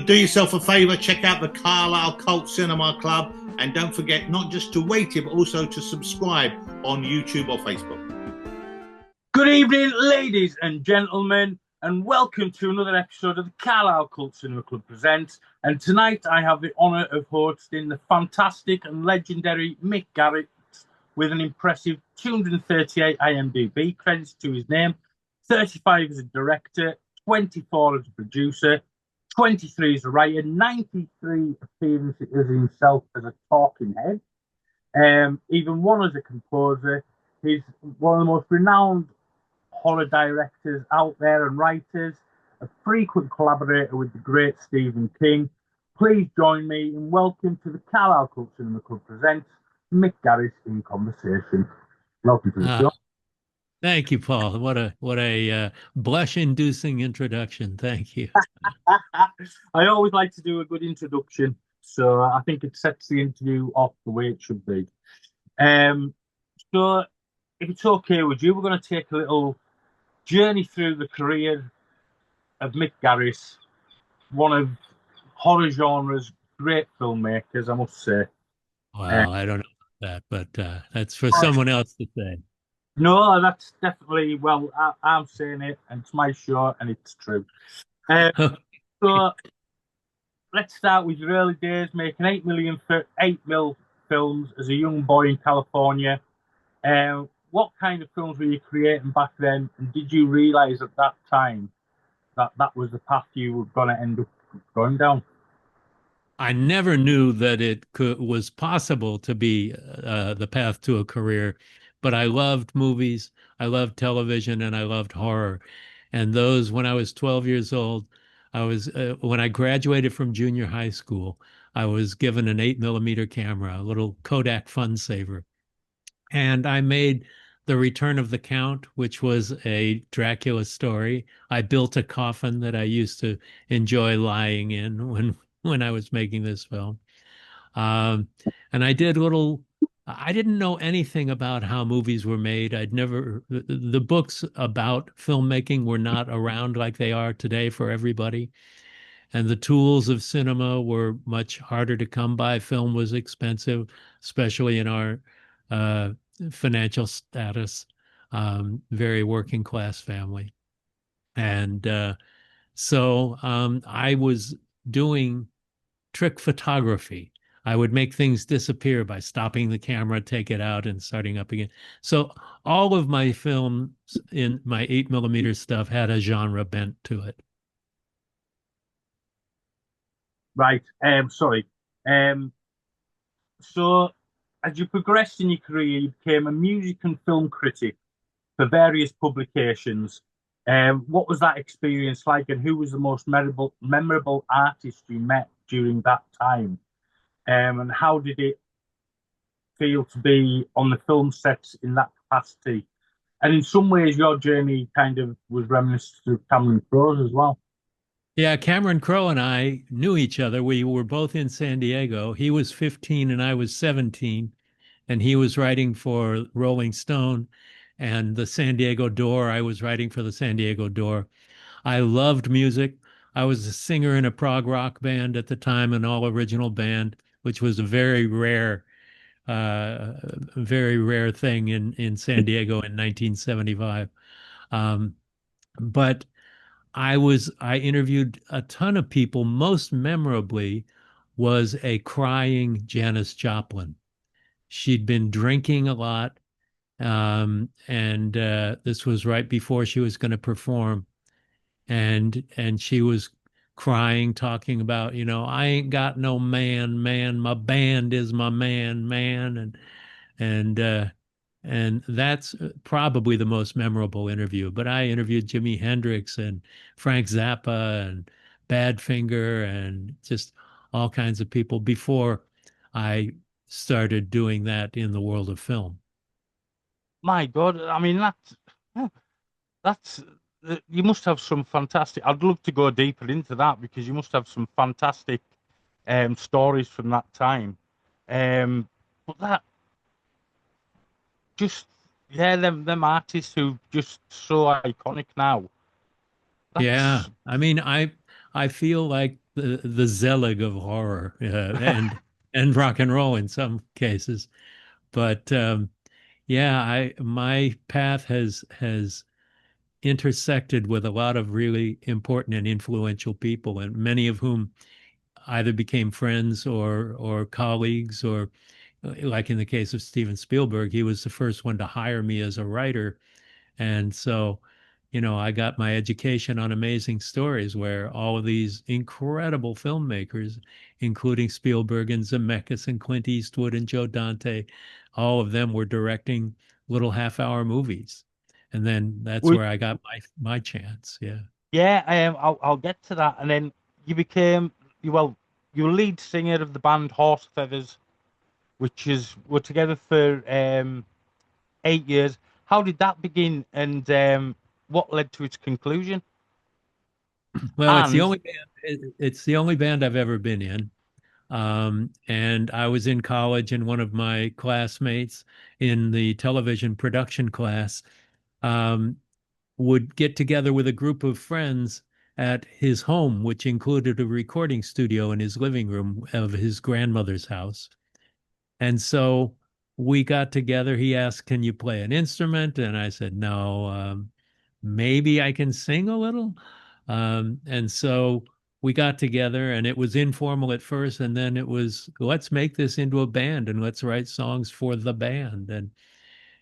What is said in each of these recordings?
do yourself a favour, check out the Carlisle Cult Cinema Club, and don't forget not just to rate it, but also to subscribe on YouTube or Facebook. Good evening, ladies and gentlemen, and welcome to another episode of the Carlisle Cult Cinema Club Presents. And tonight I have the honour of hosting the fantastic and legendary Mick Garris with an impressive 238 IMDb credits to his name, 35 as a director, 24 as a producer, 23 as a writer, 93 appearances as himself as a talking head, even one as a composer. He's one of the most renowned horror directors out there and writers, a frequent collaborator with the great Stephen King. Please join me in welcome to the Carlisle Cult Cinema Club Presents Mick Garris in conversation. Welcome to the show. Thank you, Paul. What a blush-inducing introduction. Thank you. I always like to do a good introduction, so I think it sets the interview off the way it should be. So, if it's okay with you, we're going to take a little journey through the career of Mick Garris, one of horror genre's great filmmakers, I must say. Well, I don't know about that, but that's for someone else to say. No, that's definitely, well, I'm saying it, and it's my show, and it's true. So, let's start with your early days, making 8 mil films as a young boy in California. What kind of films were you creating back then, and did you realise at that time that that was the path you were going to end up going down? I never knew that it was possible to be the path to a career, but I loved movies, I loved television, and I loved horror. And those, when I was 12 years old, when I graduated from junior high school, I was given an 8mm camera, a little Kodak fun saver. And I made The Return of the Count, which was a Dracula story. I built a coffin that I used to enjoy lying in when I was making this film. And I didn't know anything about how movies were made. The books about filmmaking were not around like they are today for everybody. And the tools of cinema were much harder to come by. Film was expensive, especially in our financial status, very working class family. And so I was doing trick photography. I would make things disappear by stopping the camera, take it out, and starting up again. So all of my films in my 8mm stuff had a genre bent to it. Right. Sorry. So, as you progressed in your career, you became a music and film critic for various publications. What was that experience like, and who was the most memorable artist you met during that time? And how did it feel to be on the film sets in that capacity? And in some ways, your journey kind of was reminiscent of Cameron Crowe's as well. Yeah, Cameron Crowe and I knew each other. We were both in San Diego. He was 15 and I was 17, and he was writing for Rolling Stone and the San Diego Door. I was writing for the San Diego Door. I loved music. I was a singer in a prog rock band at the time, an all original band, which was a very rare thing in San Diego in 1975. But I interviewed a ton of people. Most memorably was a crying Janis Joplin. She'd been drinking a lot, and this was right before she was going to perform, and she was crying, talking about, I ain't got no man, man, my band is my man, man, and and that's probably the most memorable interview. But I interviewed Jimi Hendrix and Frank Zappa and Badfinger and just all kinds of people before I started doing that in the world of film. My God, I mean that's you must have some fantastic. I'd love to go deeper into that because you must have some fantastic stories from that time. But that just yeah, them artists who just so iconic now. Yeah, I mean, I feel like the Zelig of horror, and rock and roll in some cases. But yeah, I my path has intersected with a lot of really important and influential people, and many of whom either became friends or colleagues, or like in the case of Steven Spielberg, he was the first one to hire me as a writer. And so, I got my education on Amazing Stories, where all of these incredible filmmakers, including Spielberg and Zemeckis and Clint Eastwood and Joe Dante, all of them were directing little half-hour movies. And then that's Well, where I got my chance. Yeah. yeah, I'll get to that. And then you became you were lead singer of the band Horse Feathers, which is were together for 8 years. How did that begin, and what led to its conclusion? Well, And it's the only band I've ever been in. And I was in college, and one of my classmates in the television production class um, would get together with a group of friends at his home, which included a recording studio in his living room of his grandmother's house. And so we got together. He asked, "Can you play an instrument?" And I said, "No, maybe I can sing a little." And so we got together, and it was informal at first. And then it was, let's make this into a band and let's write songs for the band.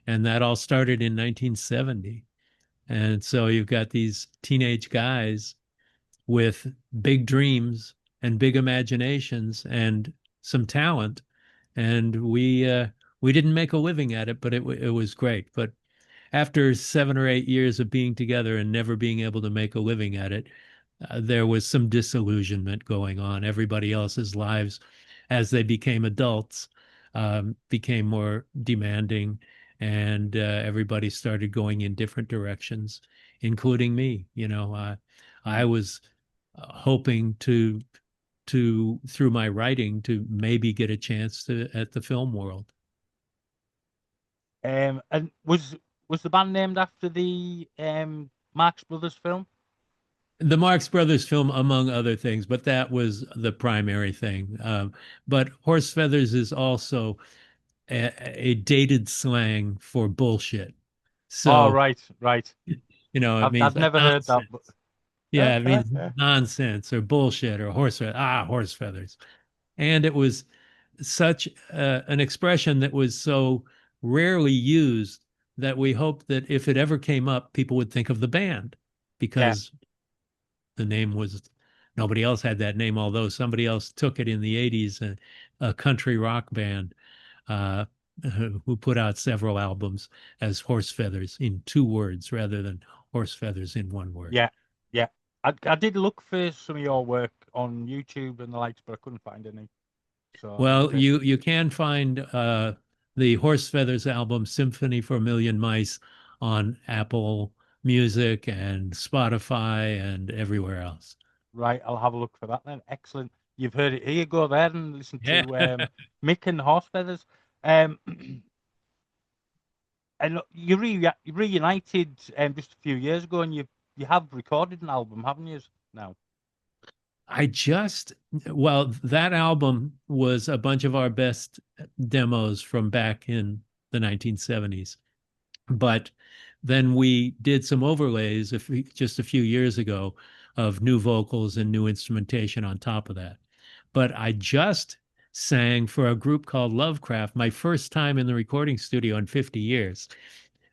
And that all started in 1970. And so you've got these teenage guys with big dreams and big imaginations and some talent, and we didn't make a living at it, but it was great. But after 7 or 8 years of being together and never being able to make a living at it, there was some disillusionment going on. Everybody else's lives, as they became adults, became more demanding, and everybody started going in different directions, including me. I was hoping to through my writing to maybe get a chance to at the film world. and was the band named after the Marx Brothers film? The Marx Brothers film, among other things, but that was the primary thing. But horse feathers is also a dated slang for bullshit. Oh, So, right, right. it means I've never heard that, but nonsense. Yeah, it means nonsense or bullshit or horse feathers. And it was such an expression that was so rarely used that we hoped that if it ever came up, people would think of the band, yeah, because the name was, nobody else had that name, although somebody else took it in the 80s, a country rock band uh, who put out several albums as Horse Feathers in 2 words rather than Horse Feathers in 1 word. yeah, yeah. I did look for some of your work on YouTube and the likes, but I couldn't find any. So Well, okay, you can find the Horse Feathers album Symphony for a Million Mice on Apple Music and Spotify and everywhere else. right. I'll have a look for that then. Excellent. You've heard it here. Go there and listen Yeah. to Mick and Horse Feathers. Um, and look, you reunited just a few years ago, and you have recorded an album, haven't you? Now. I just, well, that album was a bunch of our best demos from back in the 1970s. But then we did some overlays just a few years ago of new vocals and new instrumentation on top of that. But I just sang for a group called Lovecraft, my first time in the recording studio in 50 years,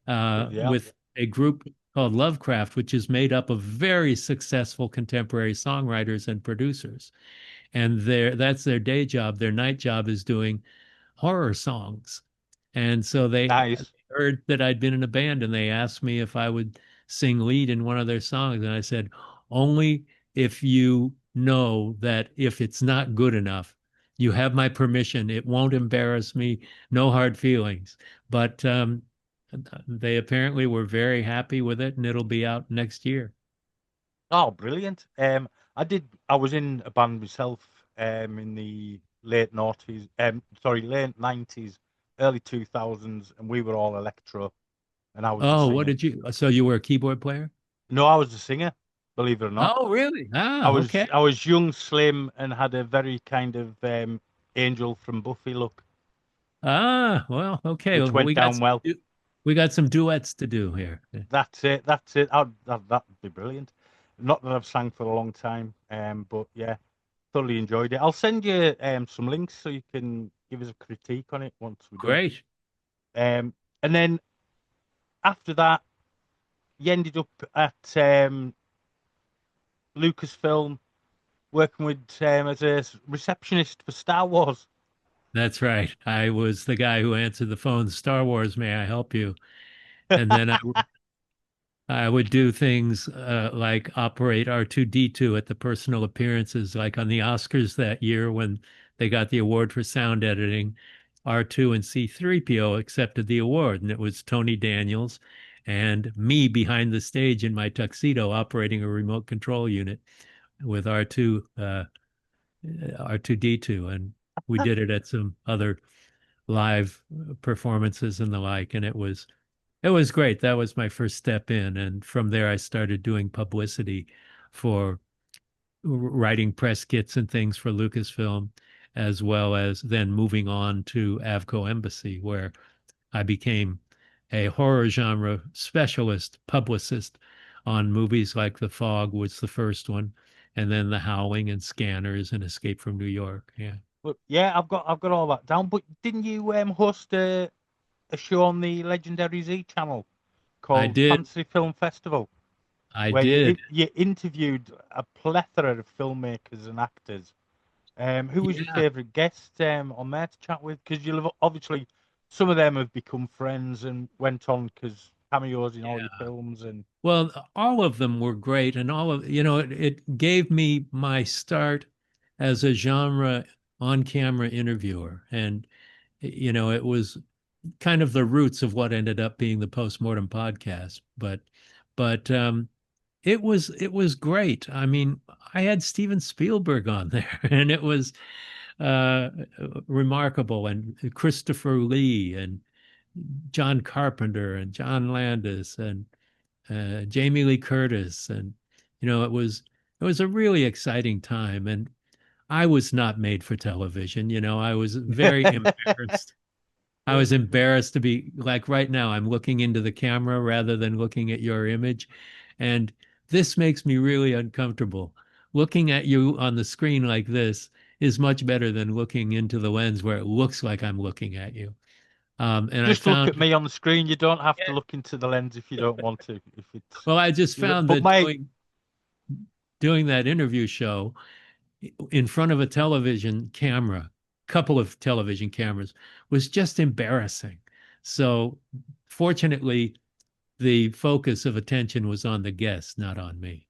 Yeah. with a group called Lovecraft, which is made up of very successful contemporary songwriters and producers. And that's their day job. Their night job is doing horror songs. And so they Nice. heard that I'd been in a band, and they asked me if I would sing lead in one of their songs. And I said, only if you know that if it's not good enough, you have my permission. It won't embarrass me. No hard feelings. But they apparently were very happy with it, and it'll be out next year. Oh, brilliant. I was in a band myself in the late noughties, sorry, late 90s, early 2000s, and we were all electro, and I was the Oh, what singer. did you? So you were a keyboard player? No, I was the singer, believe it or not. Oh, really? I Ah, was okay. I was young, slim, and had a very kind of Angel from Buffy look, Ah, well, okay. which Well, went down well. we got some duets to do here. That's it. That's it. That'd be brilliant. Not that I've sang for a long time, but yeah, thoroughly enjoyed it. I'll send you some links so you can give us a critique on it once we're done. Great. Um, and then after that, you ended up at Lucasfilm working with as a receptionist for Star Wars. That's right. I was the guy who answered the phone, Star Wars, may I help you? And then I would do things like operate R2D2 at the personal appearances, like on the Oscars that year when they got the award for sound editing. R2 and C3PO accepted the award, and it was Tony Daniels and me behind the stage in my tuxedo operating a remote control unit with R2D2, and we did it at some other live performances and the like, and it was great. That was my first step in. And from there, I started doing publicity for writing press kits and things for Lucasfilm, as well as then moving on to Avco Embassy, where I became a horror genre specialist publicist on movies like The Fog was the first one, and then The Howling and Scanners and Escape from New York. Yeah. But yeah, I've got all that down. But didn't you host a show on the legendary Z channel I called did. Fantasy Film Festival, I where did. you interviewed a plethora of filmmakers and actors? Who was your Yeah. favorite guest on there to chat with? Because you'll have, obviously some of them have become friends and went on because cameos in all your Yeah. films and Well, all of them were great, and it gave me my start as a genre on-camera interviewer, and it was kind of the roots of what ended up being the postmortem podcast. But it was great. I mean, I had Steven Spielberg on there, and it was uh, remarkable, and Christopher Lee, and John Carpenter, and John Landis, and Jamie Lee Curtis, and it was a really exciting time, and I was not made for television. I was very embarrassed. I was embarrassed to be like right now. I'm looking into the camera rather than looking at your image, and this makes me really uncomfortable. Looking at you on the screen like this is much better than looking into the lens where it looks like I'm looking at you. And I just look at found, me on the screen. You don't have to yeah, look into the lens if you don't want to. If it's, well, I just found but that my doing that interview show in front of a television camera, couple of television cameras, was just embarrassing. So fortunately, the focus of attention was on the guest, not on me.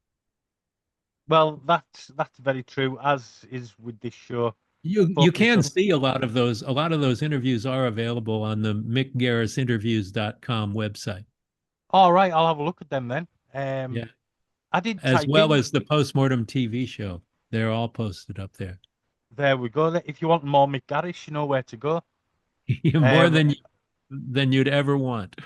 well, that's very true. As is with this show, You focus can on. see a lot of those. A lot of those interviews are available on the mickgarrisinterviews.com website. All right, I'll have a look at them then. Um, Yeah, I did as type well in. as the postmortem TV show. They're all posted up there. There we go. If you want more Mick Garris, you know where to go. More Um, than you'd ever want.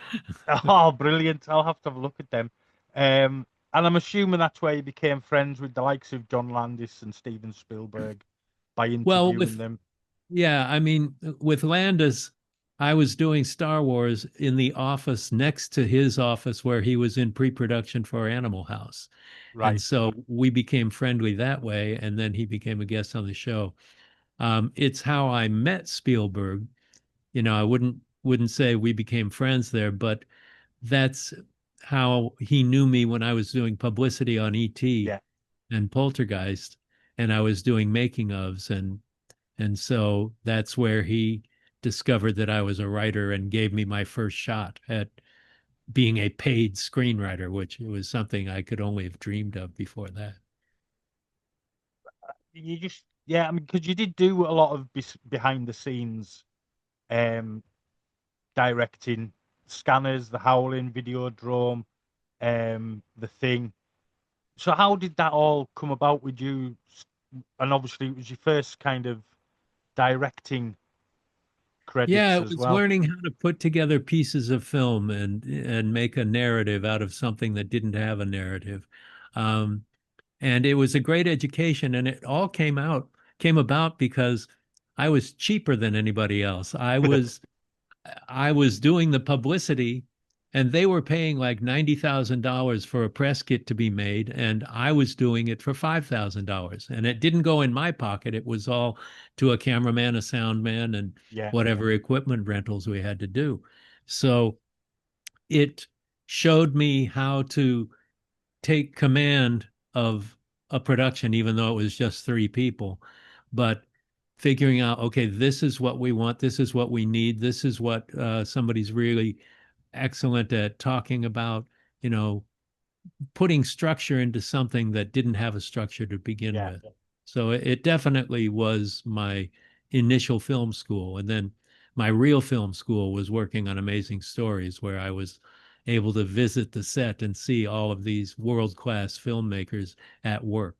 oh, brilliant! I'll have to have a look at them. And I'm assuming that's where you became friends with the likes of John Landis and Steven Spielberg by Well, interviewing them. yeah, I mean, with Landis, I was doing Star Wars in the office next to his office where he was in pre-production for Animal House. And Right. so we became friendly that way, and then he became a guest on the show. It's how I met Spielberg. I wouldn't say we became friends there, but that's how he knew me when I was doing publicity on ET Yeah. and Poltergeist, and I was doing making ofs, and so that's where he discovered that I was a writer and gave me my first shot at being a paid screenwriter, which was something I could only have dreamed of before that. You just yeah. I mean, because you did do a lot of behind the scenes um, directing, Scanners, The Howling, Videodrome, The Thing. So how did that all come about with you? And obviously, it was your first kind of directing Yeah, credits it as was well. learning how to put together pieces of film and make a narrative out of something that didn't have a narrative. And it was a great education, and it all came about because I was cheaper than anybody else. I was doing the publicity, and they were paying like $90,000 for a press kit to be made, and I was doing it for $5,000. And it didn't go in my pocket. It was all to a cameraman, a sound man, and Yeah, whatever equipment rentals we had to do. So it showed me how to take command of a production, even though it was just three people, but figuring out, okay, this is what we want, this is what we need, this is what somebody's really excellent at talking about, you know, putting structure into something that didn't have a structure to begin yeah. with. So it definitely was my initial film school. And then my real film school was working on Amazing Stories, where I was able to visit the set and see all of these world-class filmmakers at work.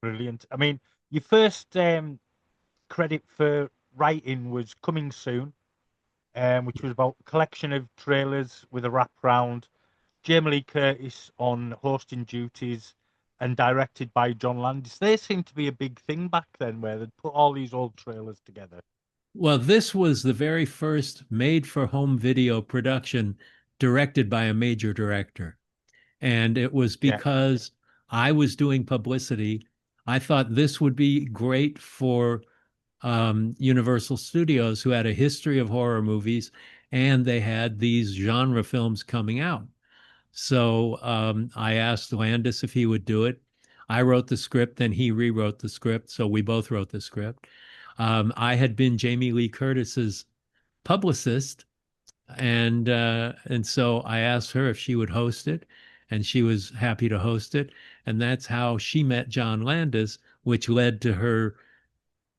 Brilliant. I mean, your first credit for writing was Coming Soon, which was about a collection of trailers with a wraparound. Jamie Lee Curtis on hosting duties and directed by John Landis. They seemed to be a big thing back then where they'd put all these old trailers together. Well, this was the very first made-for-home video production directed by a major director. And it was Yeah, because I was doing publicity. I thought this would be great for Universal Studios, who had a history of horror movies, and they had these genre films coming out. So I asked Landis if he would do it. I wrote the script, then he rewrote the script. So we both wrote the script. I had been Jamie Lee Curtis's publicist, and so I asked her if she would host it, and she was happy to host it. And that's how she met John Landis, which led to her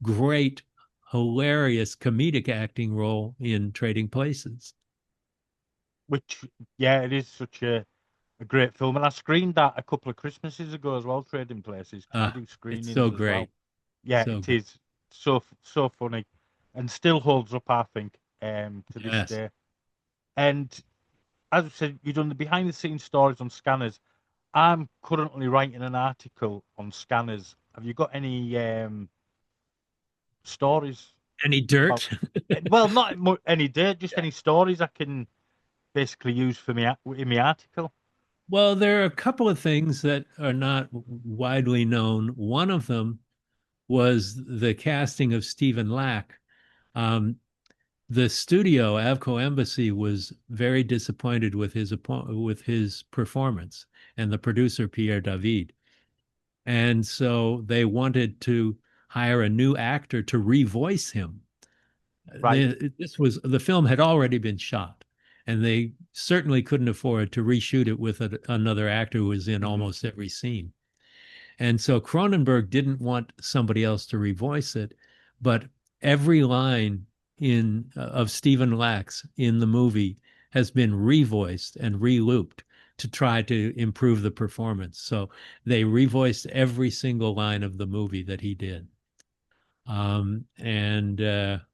great, hilarious comedic acting role in Trading Places. which, yeah, it is such a great film. And I screened that a couple of Christmases ago as well, Trading Places, because we do It's screenings so as well. great. Yeah, So it great. is so funny and still holds up, I think, to this Yes. day. And as I said, you've done the behind the scenes stories on Scanners. I'm currently writing an article on Scanners. Have you got any stories Any about? dirt? Well, not any dirt, just any stories I can basically use for me in my article. Well, there are a couple of things that are not widely known. One of them was the casting of Stephen Lack. Um, the studio, Avco Embassy, was very disappointed with his performance, and the producer Pierre David. And so they wanted to hire a new actor to revoice him. Right. The film had already been shot, and they certainly couldn't afford to reshoot it with another actor who was in Hmm. almost every scene. And so Cronenberg didn't want somebody else to revoice it, but every line in of Stephen Lack's in the movie has been revoiced and relooped to try to improve the performance. So they revoiced every single line of the movie that he did. And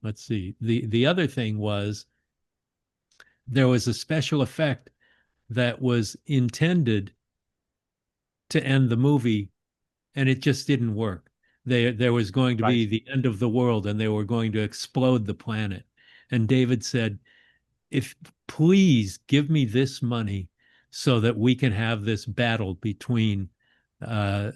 let's see. The other thing was there was a special effect that was intended to end the movie, and it just didn't work. There was going to Right. be the end of the world, and they were going to explode the planet. And David said, if please give me this money so that we can have this battle between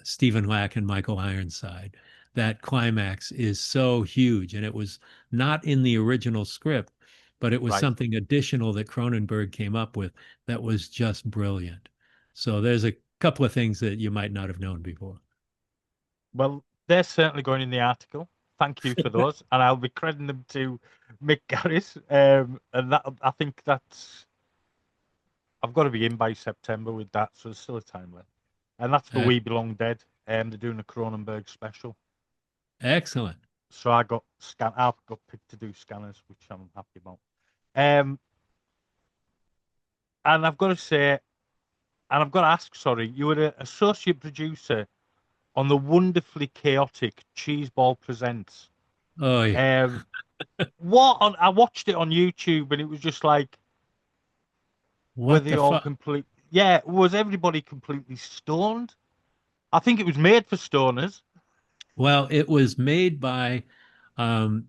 Stephen Lack and Michael Ironside. That climax is so huge, and it was not in the original script, but it was Right. something additional that Cronenberg came up with that was just brilliant. So there's a couple of things that you might not have known before. Well, they're certainly going in the article. Thank you for those, and I'll be crediting them to Mick Garris. And that I think that's I've got to be in by September with that, so there's still a time left. And that's for We Belong Dead. They're doing a Cronenberg special. Excellent. So I've got picked to do Scanners, which I'm happy about. Um, and I've got to say, and I've got to ask, sorry, you were an associate producer on the wonderfully chaotic Cheeseball Presents. Oh yeah. Um, I watched it on YouTube, and it was just like, were What they the all fuck? complete? Yeah, was everybody completely stoned? I think it was made for stoners. Well, it was made by um,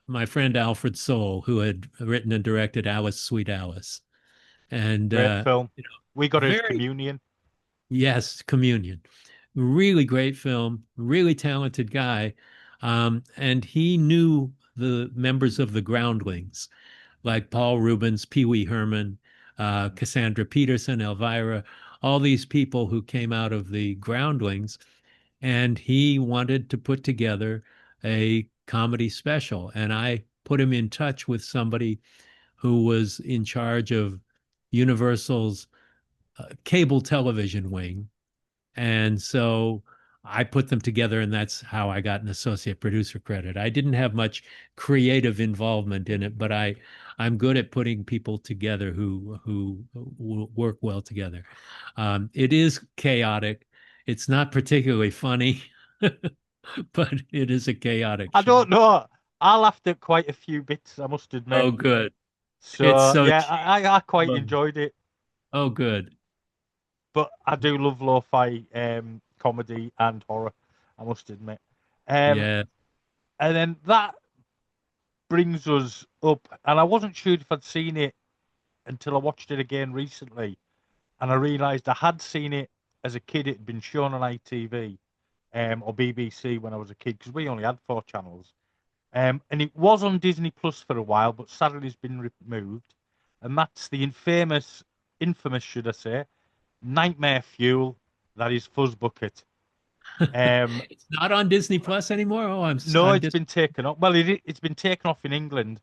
my friend Alfred Soul, who had written and directed Alice, Sweet Alice, and Great film. you know, We got his very communion. yes, Communion, really great film, really talented guy, and he knew the members of the Groundlings, like Paul Rubens, Pee Wee Herman, Cassandra Peterson, Elvira, all these people who came out of the Groundlings, and he wanted to put together a comedy special. And I put him in touch with somebody who was in charge of Universal's cable television wing. And so I put them together, and that's how I got an associate producer credit. I didn't have much creative involvement in it, but I'm good at putting people together who work well together. It is chaotic. It's not particularly funny, but it is a chaotic I don't show. know. I laughed at quite a few bits, I must admit. Oh, good. It's So so yeah, cheap. I quite Love it. enjoyed it. Oh, good. But I do love lo-fi comedy and horror, I must admit. Um, Yeah. and then that brings us up, and I wasn't sure if I'd seen it until I watched it again recently, and I realised I had seen it as a kid. It had been shown on ITV or BBC when I was a kid, because we only had 4 channels. And it was on Disney Plus for a while, but sadly it's been removed. And that's the infamous, should I say, Nightmare Fuel. That is Fuzz Bucket. It's not on Disney Plus anymore. Oh, No, I'm it's just been taken off. Well, it's been taken off in England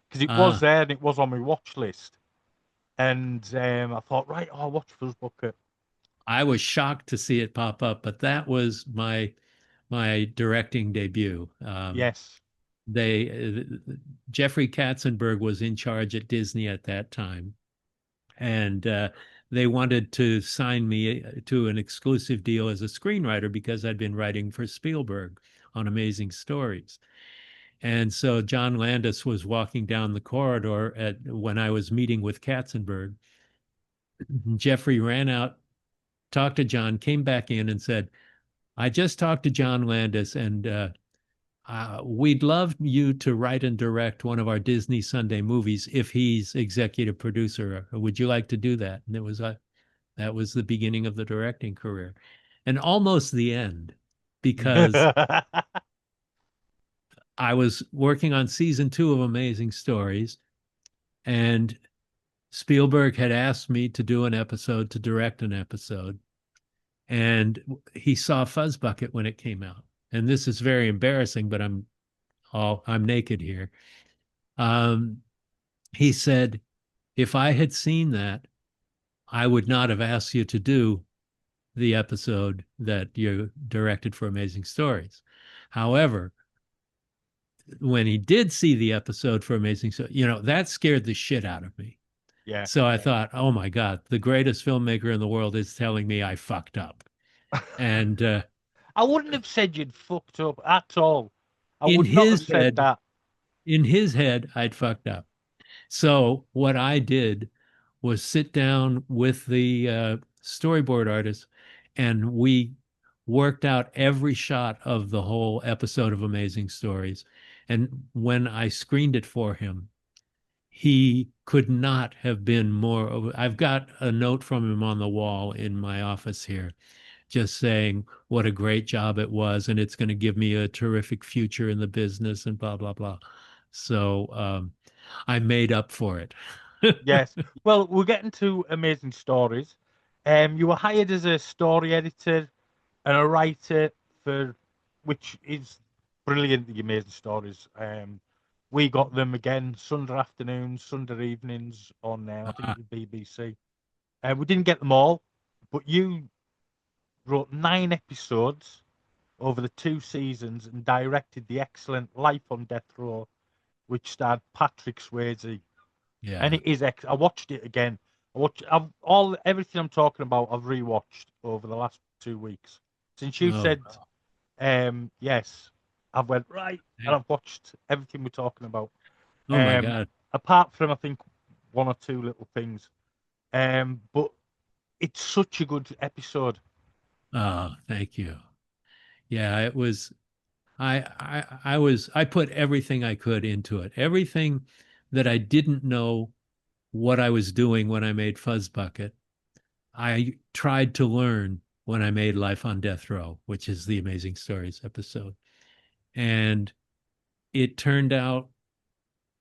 because it was ah. there and it was on my watch list. And I thought, right, I'll watch Fuzz Bucket. I was shocked to see it pop up, but that was my directing debut. Yes. They Jeffrey Katzenberg was in charge at Disney at that time, and they wanted to sign me to an exclusive deal as a screenwriter because I'd been writing for Spielberg on Amazing Stories. And so John Landis was walking down the corridor when I was meeting with Katzenberg. Jeffrey ran out, talked to John, came back in and said, I just talked to John Landis, and we'd love you to write and direct one of our Disney Sunday movies if he's executive producer. Would you like to do that? And that was the beginning of the directing career, and almost the end, because I was working on season 2 of Amazing Stories, and Spielberg had asked me to do an episode, to direct an episode, and he saw Fuzzbucket when it came out. And this is very embarrassing, but I'm naked here. Um, he said, if I had seen that, I would not have asked you to do the episode that you directed for Amazing Stories. However, when he did see the episode for Amazing Stories, that scared the shit out of me. Yeah. So I thought, oh my God, the greatest filmmaker in the world is telling me I fucked up. And I wouldn't have said you'd fucked up at all. I in would not have his said head, that. I'd fucked up. So what I did was sit down with the storyboard artist, and we worked out every shot of the whole episode of Amazing Stories. And when I screened it for him, he could not have been more. I've got a note from him on the wall in my office here, just saying what a great job it was, and it's going to give me a terrific future in the business, and blah blah blah. So I made up for it. Yes. Well, we're getting to Amazing Stories. You were hired as a story editor and a writer for, which is brilliant, the Amazing Stories. We got them again Sunday afternoons, Sunday evenings on, I think it was BBC. We didn't get them all, but you wrote 9 episodes over the 2 seasons and directed the excellent Life on Death Row, which starred Patrick Swayze. And Yeah. it is I watched it again. Everything I'm talking about I've rewatched over the last 2 weeks. Since you Oh, said yes, I've went right and I've watched everything we're talking about. oh my God. Apart from I think one or two little things. But it's such a good episode. Oh, thank you. Yeah, it was. I put everything I could into it. Everything that I didn't know what I was doing when I made Fuzz Bucket, I tried to learn when I made Life on Death Row, which is the Amazing Stories episode. And it turned out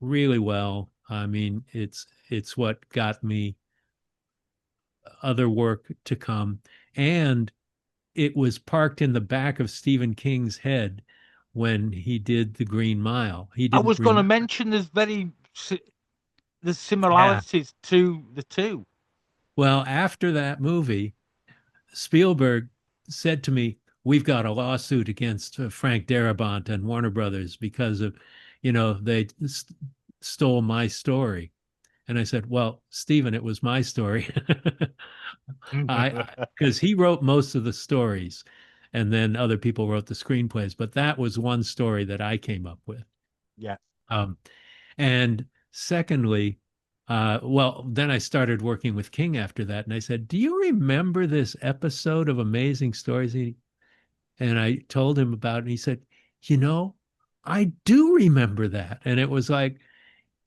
really well. I mean, it's what got me other work to come. And it was parked in the back of Stephen King's head when he did The Green Mile. He I didn't was going to remember. mention there's Yeah. similarities to the two. Well, after that movie, Spielberg said to me, "We've got a lawsuit against Frank Darabont and Warner Brothers because of, they stole my story." And I said, "Well, Stephen, it was my story." I because he wrote most of the stories, and then other people wrote the screenplays, but that was one story that I came up with. Yeah. Um, and secondly, well, then I started working with King after that, and I said, "Do you remember this episode of Amazing Stories?" And I told him about it, and he said, "You know, I do remember that." And it was like,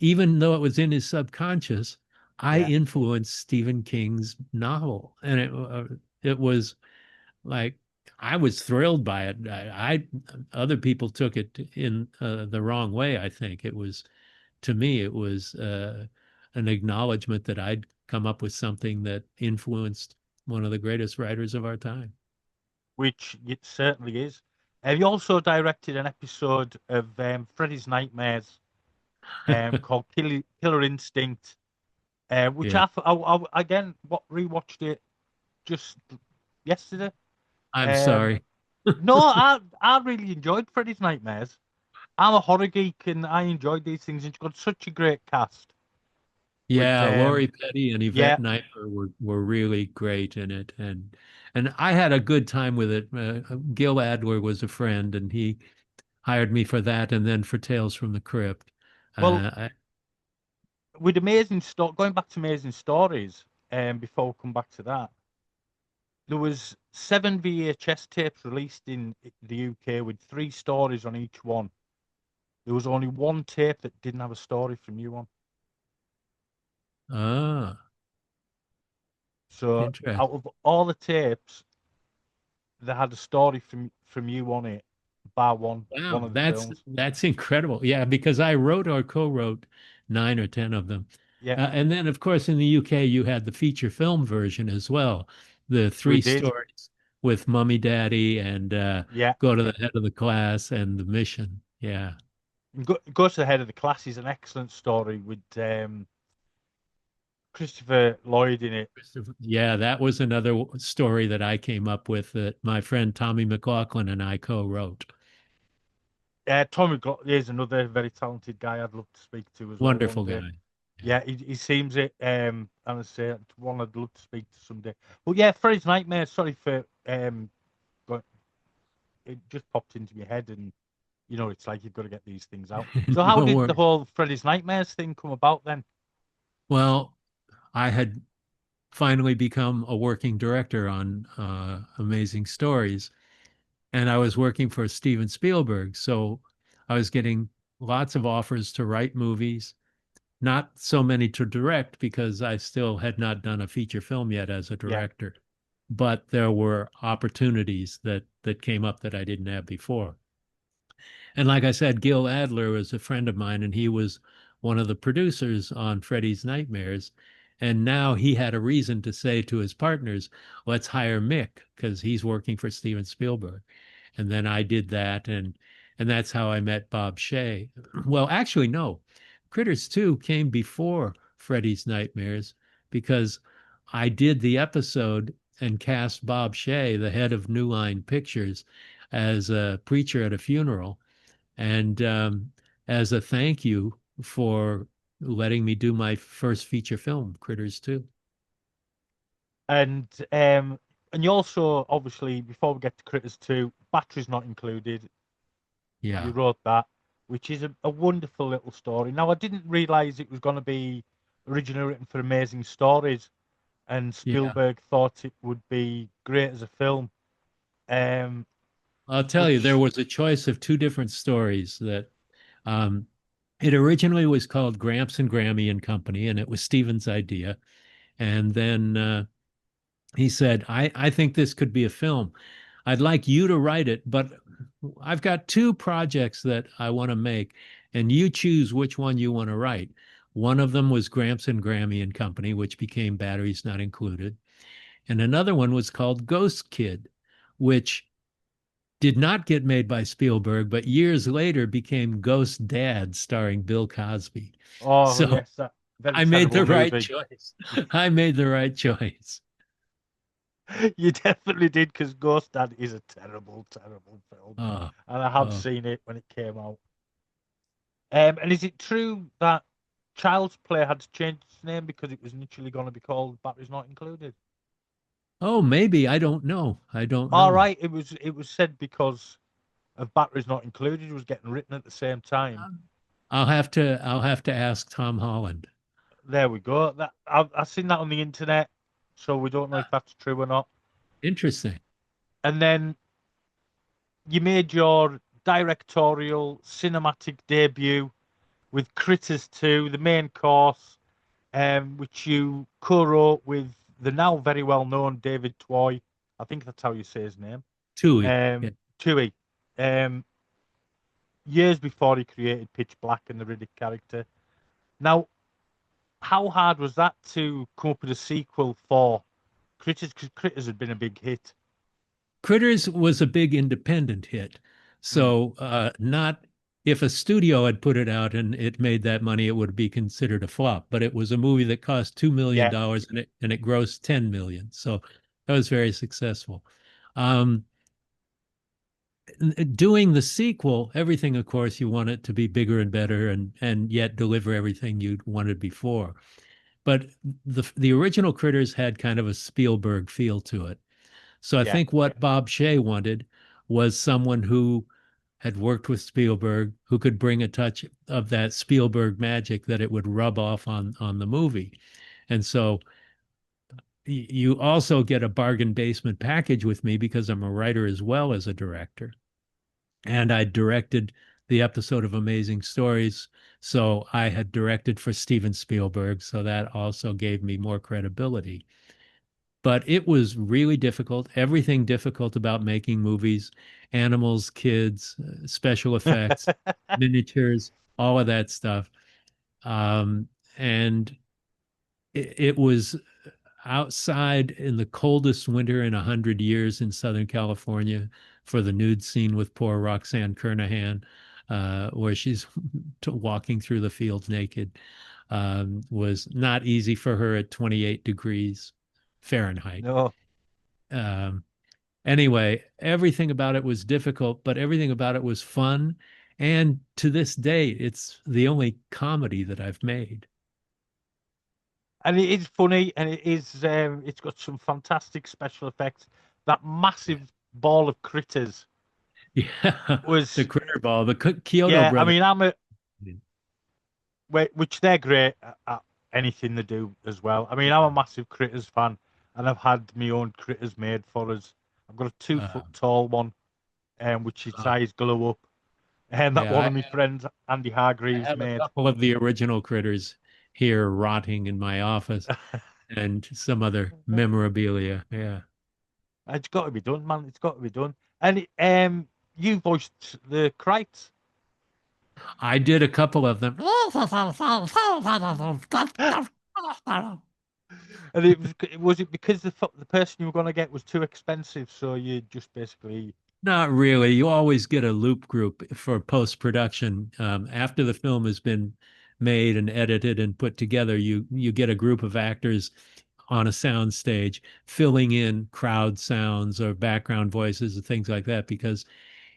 even though it was in his subconscious, I Yeah. influenced Stephen King's novel, and it was like I was thrilled by it. Other people took it in the wrong way. I think it was to me it was an acknowledgement that I'd come up with something that influenced one of the greatest writers of our time. Which it certainly is. He also directed an episode of Freddy's Nightmares called Killer Instinct, which Yeah, again rewatched it just yesterday. I'm Um, sorry. no, I really enjoyed Freddy's Nightmares. I'm a horror geek and I enjoyed these things. And it's got such a great cast with Yeah, Lori Petty and yeah. Yvette Nightmare were really great in it, and I had a good time with it. Gil Adler was a friend, and he hired me for that, and then for Tales from the Crypt. Well, Uh, with going back to Amazing Stories, before we come back to that, there was 7 VHS tapes released in the UK with 3 stories on each one. There was only one tape that didn't have a story from you on. ah, So interesting. out of all the tapes that had a story from you on it, bar one Wow, of the that's films. that's incredible. Yeah, because I wrote or co-wrote 9 or 10 of them. Yeah, And then, of course, in the UK, you had the feature film version as well, the we three did. stories with Mummy Daddy and Yeah. Go to the Head of the Class and The Mission. Yeah. Go to the Head of the Class is an excellent story with Christopher Lloyd in it. Yeah, that was another story that I came up with that my friend Tommy McLaughlin and I co-wrote. Tommy is another very talented guy I'd love to speak to as well one Wonderful day. guy. Yeah. Yeah, he seems it. And I say it's one I'd love to speak to someday. But yeah, Freddy's Nightmare. Sorry for but it just popped into my head, and it's like you've got to get these things out. So how No did the worries. whole Freddy's Nightmares thing come about then? Well, I had finally become a working director on Amazing Stories, and I was working for Steven Spielberg. So I was getting lots of offers to write movies, not so many to direct because I still had not done a feature film yet as a Yeah, director. But there were opportunities that came up that I didn't have before. And like I said, Gil Adler was a friend of mine, and he was one of the producers on Freddy's Nightmares. And now he had a reason to say to his partners, let's hire Mick because he's working for Steven Spielberg. And then I did that, and that's how I met Bob Shea. Well, actually, no. Critters 2 came before Freddy's Nightmares because I did the episode and cast Bob Shea, the head of New Line Pictures, as a preacher at a funeral. And as a thank you for letting me do my first feature film, Critters 2. and um, and you also obviously before we get to Critters 2, batteries not included. You Yeah. wrote that, which is a wonderful little story. Now I didn't realize it was going to be originally written for Amazing Stories. and Yeah. Spielberg thought it would be great as a film. Um, I'll tell you, there which was a choice of two different stories that um, it originally was called Gramps and Grammy and Company, and it was Steven's idea. And then he said, I think this could be a film. I'd like you to write it, but I've got two projects that I want to make, and you choose which one you want to write. One of them was Gramps and Grammy and Company, which became Batteries Not Included. And another one was called Ghost Kid, which did not get made by Spielberg, but years later became Ghost Dad, starring Bill Cosby. oh So yes, that very I made terrible the right movie. choice. I made the right choice. You definitely did, because Ghost Dad is a terrible, terrible film, Oh, and I have oh. seen it when it came out. And is it true that Child's Play had to change its name because it was initially going to be called Batteries Not Included? Oh, maybe. I don't know. I don't All know. right, it was said because of Batteries Not Included was getting written at the same time. I'll have to ask Tom Holland. There we go. That I've seen that on the internet, so we don't know if that's true or not. Interesting. And then you made your directorial cinematic debut with Critters 2, the main course, which you co-wrote with the now very well-known David Twohy. I think that's how you say his name. Tui. Yeah. Twohy. Um, Years before he created Pitch Black and the Riddick character. Now, how hard was that to come up with a sequel for Critters? Because Critters had been a big hit. Critters was a big independent hit. Mm. So not if a studio had put it out and it made that money, it would be considered a flop. But it was a movie that cost $2 million Yeah. dollars and it grossed 10 million. So that was very successful. Um, Doing the sequel, everything, of course, you want it to be bigger and better and yet deliver everything you'd wanted before. But the original Critters had kind of a Spielberg feel to it. So I Yeah. think what Bob Shea wanted was someone who had worked with Spielberg, who could bring a touch of that Spielberg magic that it would rub off on the movie. And so you also get a bargain basement package with me because I'm a writer as well as a director. And I directed the episode of Amazing Stories. So I had directed for Steven Spielberg. So that also gave me more credibility. But it was really difficult. Everything difficult about making movies, animals, kids, special effects, miniatures, all of that stuff. And it was outside in the coldest winter in 100 years in Southern California for the nude scene with poor Roxanne Kernahan, where she's walking through the fields naked, was not easy for her at 28 degrees Fahrenheit. No. Um, anyway, everything about it was difficult, but everything about it was fun. And to this day, it's the only comedy that I've made. And it is funny, and it's got some fantastic special effects. That Yeah. massive ball of critters Yeah, the was, Critter Ball, the Kyoto yeah. I Brothers. mean, which they're great at anything they do as well. I mean, I'm a massive critters fan, and I've had my own critters made for us. I've got a 2 foot Uh, tall one, which its uh, eyes glow up, and that yeah, one of my friends, Andy I Hargreaves, have a made. couple of the original critters here rotting in my office and some other memorabilia. Yeah. It's got to be done, man. It's got to be done. And you voiced the Krites. I did a couple of them. And was it because the person you were going to get was too expensive, so you just basically. Not really. You always get a loop group for post production. After the film has been made and edited and put together, you get a group of actors on a sound stage filling in crowd sounds or background voices and things like that. Because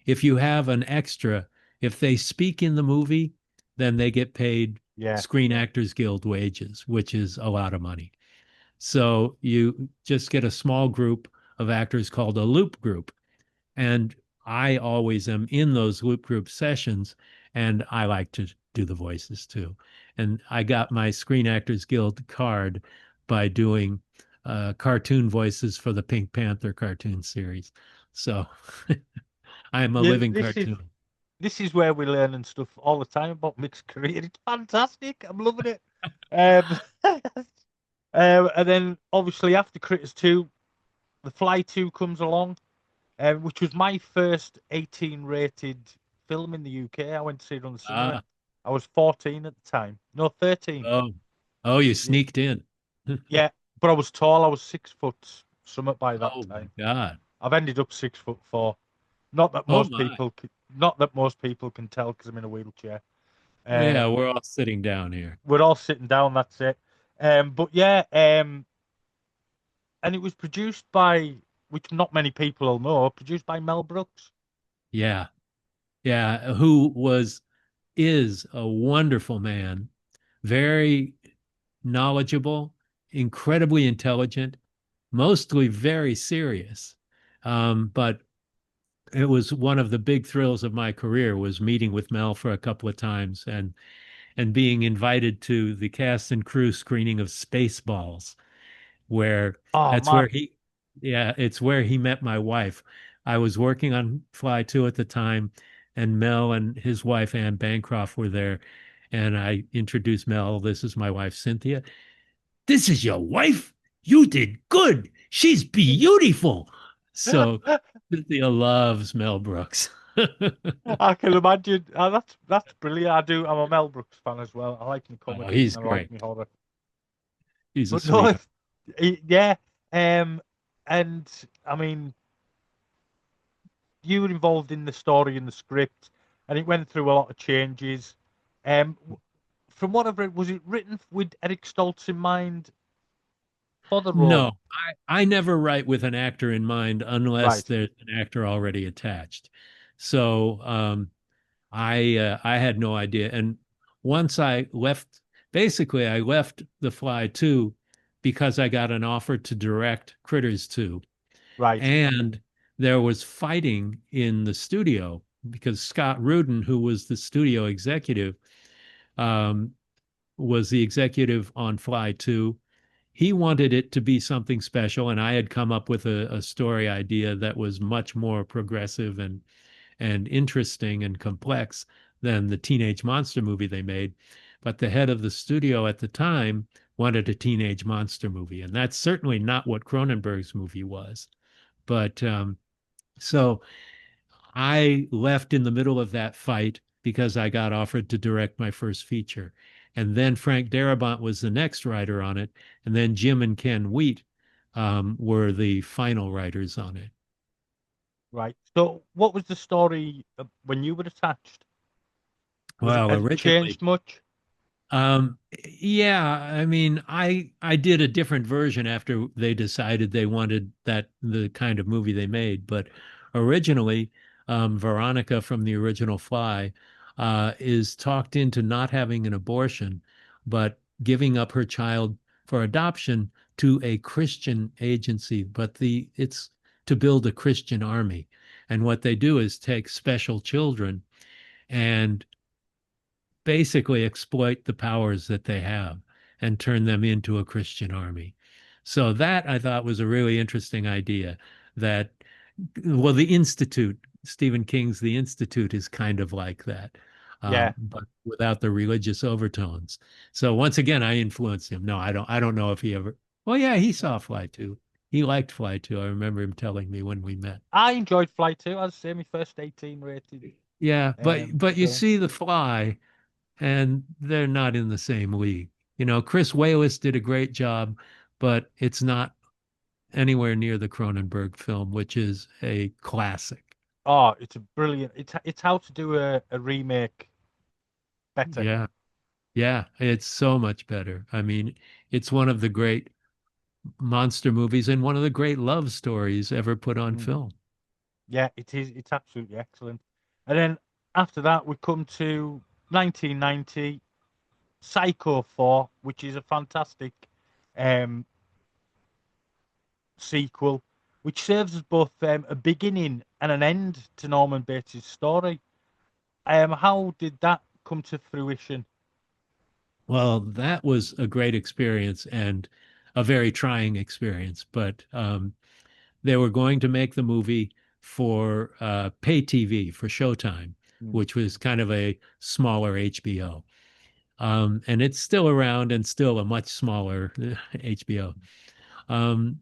if you have an extra, if they speak in the movie, then they get paid Yeah. Screen Actors Guild wages, which is a lot of money. So you just get a small group of actors called a loop group. And I always am in those loop group sessions, and I like to do the voices too. And I got my Screen Actors Guild card by doing cartoon voices for the Pink Panther cartoon series. So I am a Yeah, living this is cartoon. this is where we learn and stuff all the time about Mick's career. It's fantastic. I'm loving it. Um, and then obviously after Critters 2, The Fly 2 comes along, which was my first 18 rated film in the UK. I went to see it on the cinema. Ah, I was 14 at the time. No, 13. oh, oh, you Yeah, sneaked in. yeah, but I was tall. I was 6 foot something by that Oh my time. God. I've ended up 6'4". Not that Oh most my. people, not that most people can tell because I'm in a wheelchair. Yeah, Um, we're all sitting down here. we're all sitting down. That's it. But yeah, and it was produced by, which not many people will know, produced by Mel Brooks. Yeah. Yeah. Who is a wonderful man, very knowledgeable, incredibly intelligent, mostly very serious. But it was one of the big thrills of my career was meeting with Mel for a couple of times and being invited to the cast and crew screening of Spaceballs, where Oh that's where man, he, yeah, it's where he met my wife. I was working on Fly 2 at the time, and Mel and his wife Anne Bancroft were there. And I introduced Mel. This is my wife, Cynthia. This is your wife? You did good. She's beautiful. So Cynthia loves Mel Brooks. I can imagine. Oh, that's brilliant. I do. I'm a Mel Brooks fan as well. I like my Oh, comedies he's and I like great. my horror. He's a But no, sweetheart. yeah. And I mean, you were involved in the story and the script, and it went through a lot of changes. From what I've read, was it written with Eric Stoltz in mind for the No, role? I never write with an actor in mind unless Right, there's an actor already attached. So I had no idea. And once I left, basically I left The Fly 2 because I got an offer to direct Critters 2. right, And there was fighting in the studio because Scott Rudin, who was the studio executive, um, was the executive on Fly 2. He wanted it to be something special, and I had come up with a story idea that was much more progressive and interesting and complex than the teenage monster movie they made. But the head of the studio at the time wanted a teenage monster movie, and that's certainly not what Cronenberg's movie was. But so I left in the middle of that fight because I got offered to direct my first feature. And then Frank Darabont was the next writer on it. And then Jim and Ken Wheat were the final writers on it. right. So, what was the story when you were attached? Was it Well, has it originally, changed much? Um, yeah, I mean, I did a different version after they decided they wanted that the kind of movie they made. But originally, Veronica from the original Fly is talked into not having an abortion, but giving up her child for adoption to a Christian agency. But it's to build a Christian army. And what they do is take special children and basically exploit the powers that they have and turn them into a Christian army. So that I thought was a really interesting idea that, well, the Institute, Stephen King's The Institute is kind of like that, Yeah. but without the religious overtones. So once again, I influenced him. No, I don't know if he ever, well, yeah, he saw Fly 2. He liked Fly 2. I remember him telling me when we met. I enjoyed Flight 2. I'd say my first 18 rated Yeah, but you film. see The Fly, and they're not in the same league. You know, Chris Walas did a great job, but it's not anywhere near the Cronenberg film, which is a classic. Oh, it's a brilliant. It's how to do a remake better. Yeah. Yeah, it's so much better. I mean, it's one of the great monster movies and one of the great love stories ever put on Mm. film. Yeah, it is. It's absolutely excellent. And then after that, we come to 1990, Psycho 4, which is a fantastic um, sequel, which serves as both a beginning and an end to Norman Bates' story. How did that come to fruition? Well, that was a great experience and a very trying experience. But they were going to make the movie for pay TV for Showtime, Mm. which was kind of a smaller HBO. And it's still around and still a much smaller HBO. Um,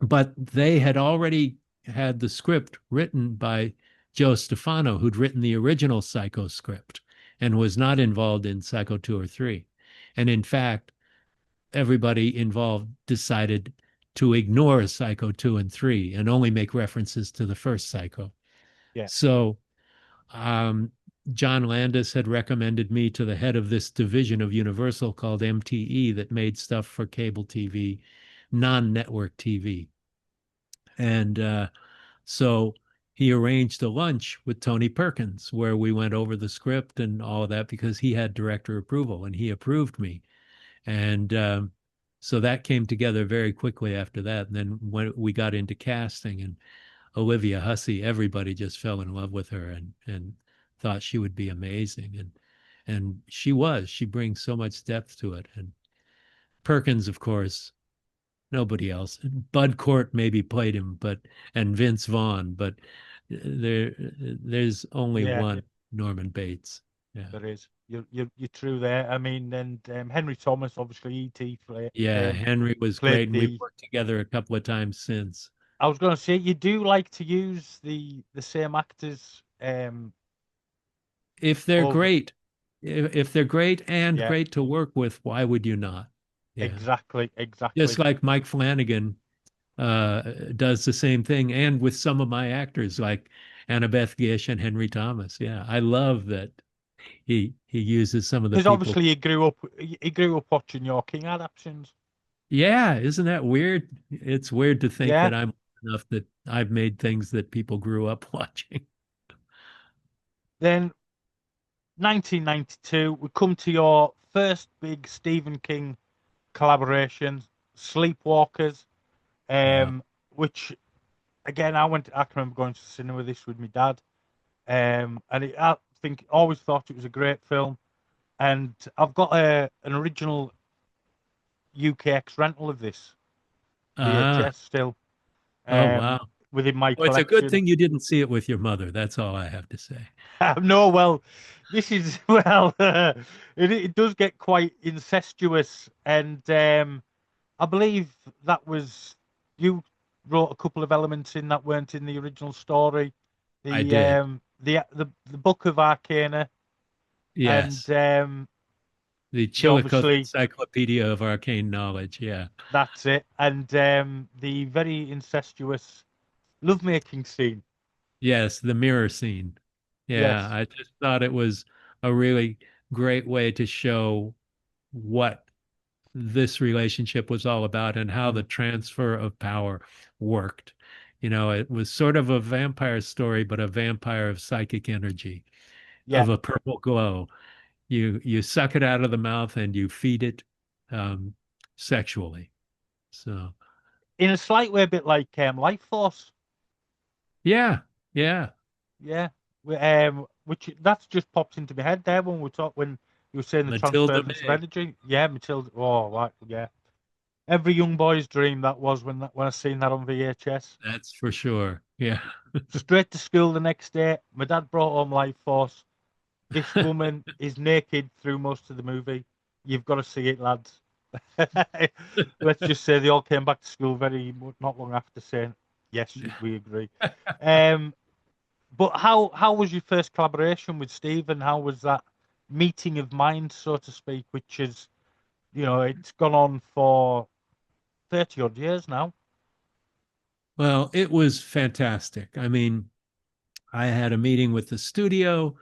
but they had already had the script written by Joe Stefano, who'd written the original Psycho script and was not involved in Psycho 2 or 3. And in fact, everybody involved decided to ignore Psycho 2 and 3 and only make references to the first Psycho. Yeah. So um, John Landis had recommended me to the head of this division of Universal called MTE that made stuff for cable TV, non-network TV. And so he arranged a lunch with Tony Perkins where we went over the script and all of that because he had director approval and he approved me. And so that came together very quickly after that. And then when we got into casting and Olivia Hussey, everybody just fell in love with her and thought she would be amazing. And she was. She brings so much depth to it. And Perkins, of course, nobody else. Bud Cort maybe played him, but and Vince Vaughn, but there's only Yeah, one Norman Bates. Yeah. there is. You're true there. I mean, and Henry Thomas, obviously, E.T. Yeah, Henry was played great, and we've the. worked together a couple of times since. I was going to say you do like to use the same actors. If they're Over. great, if they're great and Yeah, great to work with, why would you not? Yeah. exactly. Just like Mike Flanagan does the same thing, and with some of my actors like Annabeth Gish and Henry Thomas. Yeah, I love that he uses some of the Because people. obviously he grew up watching your King adaptations. Yeah, isn't that weird? It's weird to think Yeah. that I'm enough that I've made things that people grew up watching. Then 1992, we come to your first big Stephen King collaboration, Sleepwalkers, Yeah. which again I can remember going to the cinema with this with my dad, I think always thought it was a great film, and I've got an original UKX rental of this Ah, VHS still oh um, wow. within my Well, it's a good collection. thing you didn't see it with your mother. That's all I have to say. No, well, this is well, it does get quite incestuous, and I believe that was you wrote a couple of elements in that weren't in the original story. I The did. the Book of Arcana, and Yes. The Chillicothe obviously Encyclopedia of Arcane Knowledge. Yeah. that's it, and the very incestuous lovemaking scene. Yes, the mirror scene. Yeah, Yes. I just thought it was a really great way to show what this relationship was all about and how the Mm. transfer of power worked. You know, it was sort of a vampire story, but a vampire of psychic energy, Yeah, of a purple glow. You suck it out of the mouth and you feed it um, sexually. So in a slight way, a bit like Life Force. yeah, yeah. Yeah, which that's just popped into my head there when when you were saying the Matilda transference of May. energy. Yeah, Matilda. Oh, right, yeah. Every young boy's dream that was when I seen that on VHS. That's for sure. Yeah. Straight to school the next day. My dad brought home Life Force. This woman is naked through most of the movie. You've got to see it, lads. Let's just say they all came back to school not long after saying, yes, we agree. Um, but how was your first collaboration with Stephen? How was that meeting of minds, so to speak, which is, it's gone on for 30 odd years now. Well, it was fantastic. I mean, I had a meeting with the studio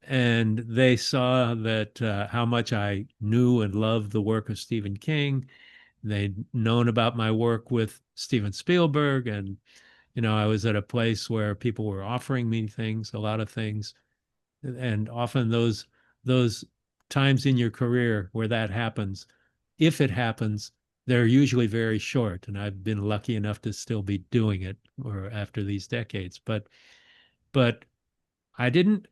and they saw that how much I knew and loved the work of Stephen King. They'd known about my work with Steven Spielberg, and I was at a place where people were offering me things, a lot of things, and often those times in your career where that happens, if it happens, they're usually very short. And I've been lucky enough to still be doing it or after these decades, but I didn't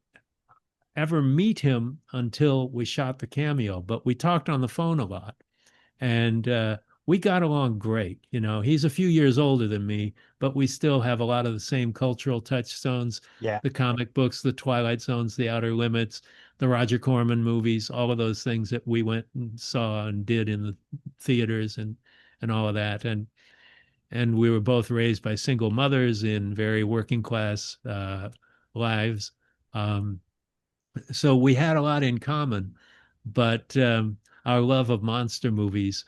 ever meet him until we shot the cameo, but we talked on the phone a lot. And we got along great. You know, he's a few years older than me, but we still have a lot of the same cultural touchstones, Yeah. the comic books, the Twilight Zones, the Outer Limits, the Roger Corman movies, all of those things that we went and saw and did in the theaters and all of that. And we were both raised by single mothers in very working class lives. Um, so we had a lot in common, but our love of monster movies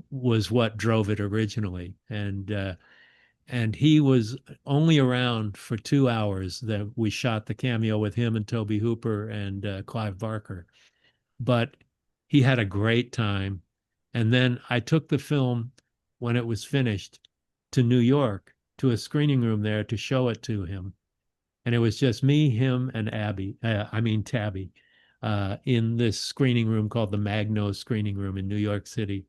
was what drove it originally. And he was only around for 2 hours that we shot the cameo with him and Toby Hooper and Clive Barker. But he had a great time. And then I took the film when it was finished to New York to a screening room there to show it to him. And it was just me, him, and Tabby, in this screening room called the Magno Screening Room in New York City.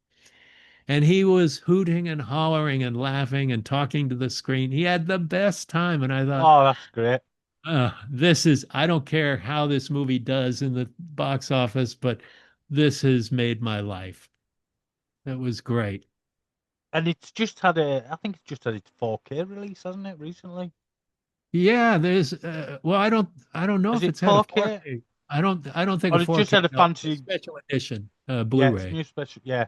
And he was hooting and hollering and laughing and talking to the screen. He had the best time. And I thought, Oh, that's great. I don't care how this movie does in the box office, but this has made my life. That was great. And I think it's just had its 4K release, hasn't it, recently? Yeah, well, I don't know Is if it it's had a 4K? 4K. I don't think Or a it's just 4K, had a no, it's a fancy, special edition, yeah, it's Blu-ray. new special, yeah.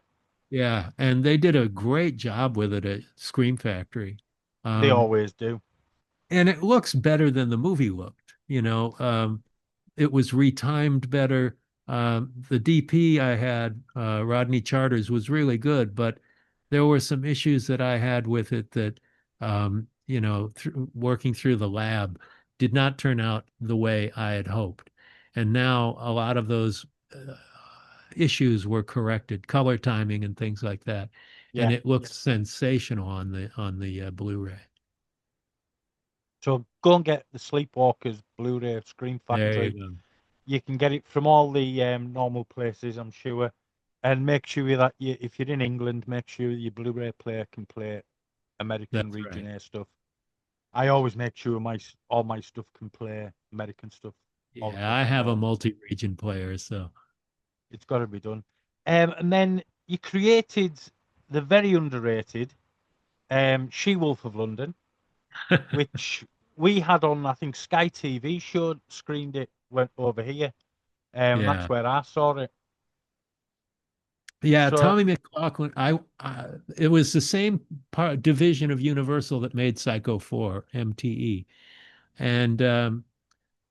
Yeah, and they did a great job with it at Scream Factory. They Um, always do. and it looks better than the movie looked. It was retimed better. The DP I had, Rodney Charters, was really good, but there were some issues that I had with it that, working through the lab did not turn out the way I had hoped. And now a lot of those issues were corrected, color timing and things like that. And Yeah. it looks sensational on the Blu-ray. So go and get the Sleepwalkers Blu-ray Scream There you Factory. go. You can get it from all the normal places, I'm sure. And make sure that if you're in England, make sure your Blu-ray player can play American That's Region right. A stuff. I always make sure all my stuff can play American stuff all Yeah, across I the have a board. multi-region player, so It's got to be done. And then you created the very underrated She-Wolf of London, which we had on, I think, Sky TV showed, screened it, went over here. And that's yeah. where I saw it. Yeah, So, Tommy McLaughlin. It was the same division of Universal that made Psycho 4, MTE, and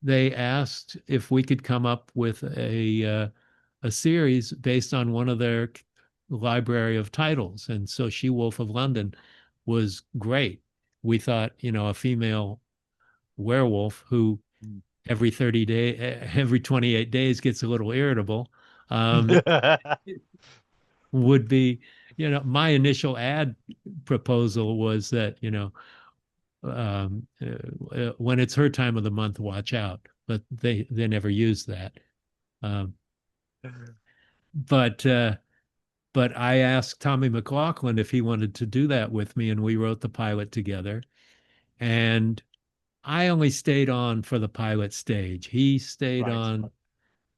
they asked if we could come up with a series based on one of their library of titles, and so She Wolf of London was great. We thought, a female werewolf who every 28 days gets a little irritable. Um, would be, my initial ad proposal was that, when it's her time of the month, watch out. But they never used that. Um, but but I asked Tommy McLaughlin if he wanted to do that with me, and we wrote the pilot together. And I only stayed on for the pilot stage. He stayed right. on.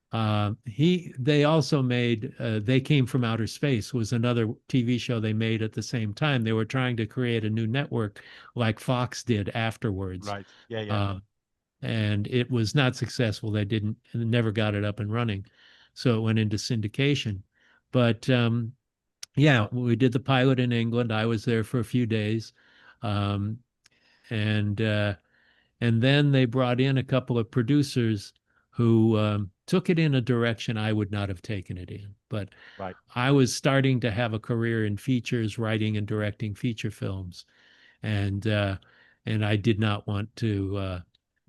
They also made They Came from Outer Space was another TV show they made at the same time. They were trying to create a new network like Fox did afterwards. Right. Yeah, yeah. And it was not successful. They never got it up and running. So it went into syndication. But yeah, we did the pilot in England. I was there for a few days. Um, and and then they brought in a couple of producers who took it in a direction I would not have taken it in. But Right. I was starting to have a career in features, writing and directing feature films, and I did not want to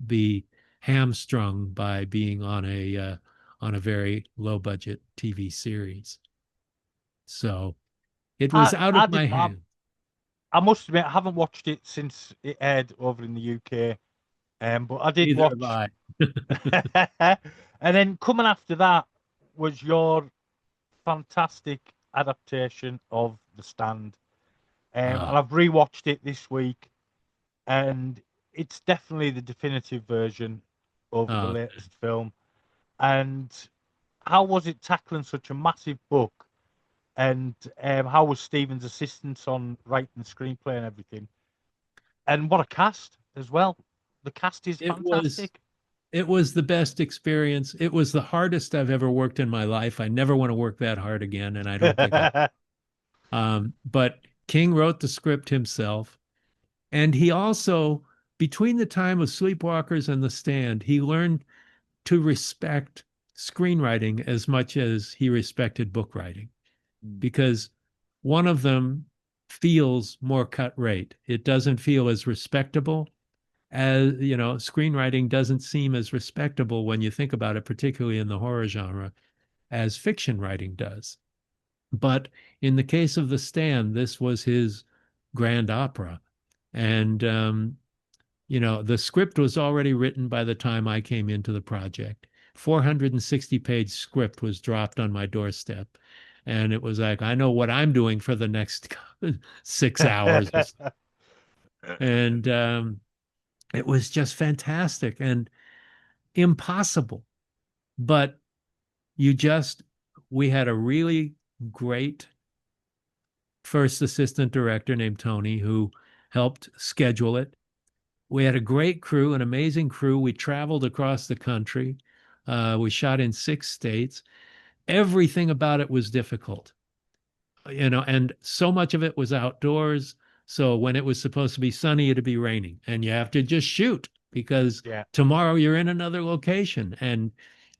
be hamstrung by being on a very low budget TV series. So it was out I of did. my hand. I must admit, I haven't watched it since it aired over in the UK. But I did Neither have watch. I. And then coming after that was your fantastic adaptation of The Stand. And Uh, I've rewatched it this week, and it's definitely the definitive version over the uh, latest film. And how was it tackling such a massive book and how was Steven's assistance on writing the screenplay and everything. And what a cast as well. The cast is It was fantastic. it was the best experience. It was the hardest I've ever worked in my life. I never want to work that hard again, and I don't think I. But King wrote the script himself, and he also, between the time of Sleepwalkers and The Stand, he learned to respect screenwriting as much as he respected book writing, because one of them feels more cut rate. It doesn't feel as respectable as, screenwriting doesn't seem as respectable when you think about it, particularly in the horror genre, as fiction writing does. But in the case of The Stand, this was his grand opera. And, the script was already written by the time I came into the project. 460-page script was dropped on my doorstep. And it was like, I know what I'm doing for the next 6 hours. And it was just fantastic and impossible. But we had a really great first assistant director named Tony who helped schedule it. We had a great crew, an amazing crew. We traveled across the country. We shot in 6 states. Everything about it was difficult, and so much of it was outdoors. So when it was supposed to be sunny, it'd be raining, and you have to just shoot because Yeah. tomorrow you're in another location, and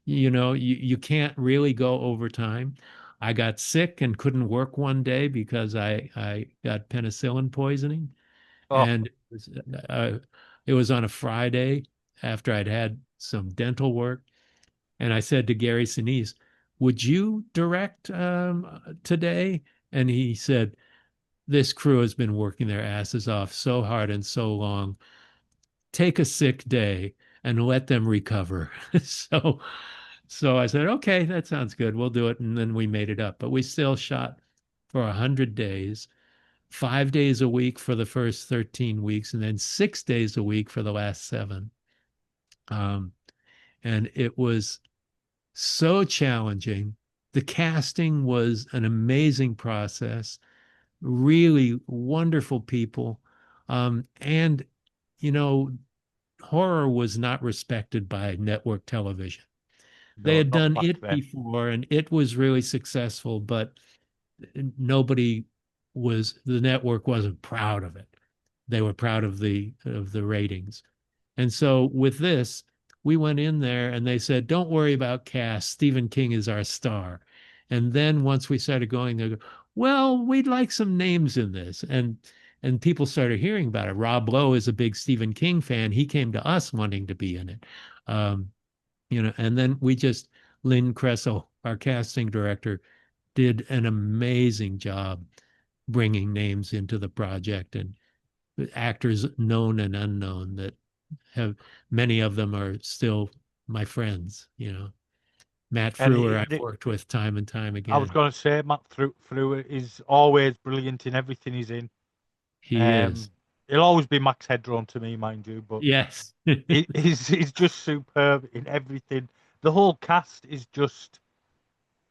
you can't really go overtime. I got sick and couldn't work one day because I got penicillin poisoning, Oh, and it was on a Friday after I'd had some dental work. And I said to Gary Sinise, would you direct today? And he said, this crew has been working their asses off so hard and so long. Take a sick day and let them recover. so so I said, okay, that sounds good. We'll do it. And then we made it up. But we still shot for 100 days, 5 days a week for the first 13 weeks, and then 6 days a week for the last 7. Um, and it was so challenging. The casting was an amazing process, really wonderful people. And, you know, horror was not respected by network television. They no, had not done back it then. before and it was really successful, but nobody the network wasn't proud of it. They were proud of the ratings. And so with this, we went in there and they said, don't worry about cast. Stephen King is our star. And then once we started going, they go, well, we'd like some names in this. And people started hearing about it. Rob Lowe is a big Stephen King fan. He came to us wanting to be in it. And then Lynn Kressel, our casting director, did an amazing job bringing names into the project and actors known and unknown that have many of them are still my friends. Matt And Frewer I've worked with time and time I was again. going to say, Matt Frewer is always brilliant in everything he's in. He is. He'll always be Max Headroom to me, mind you, but Yes. he's just superb in everything. The whole cast is just,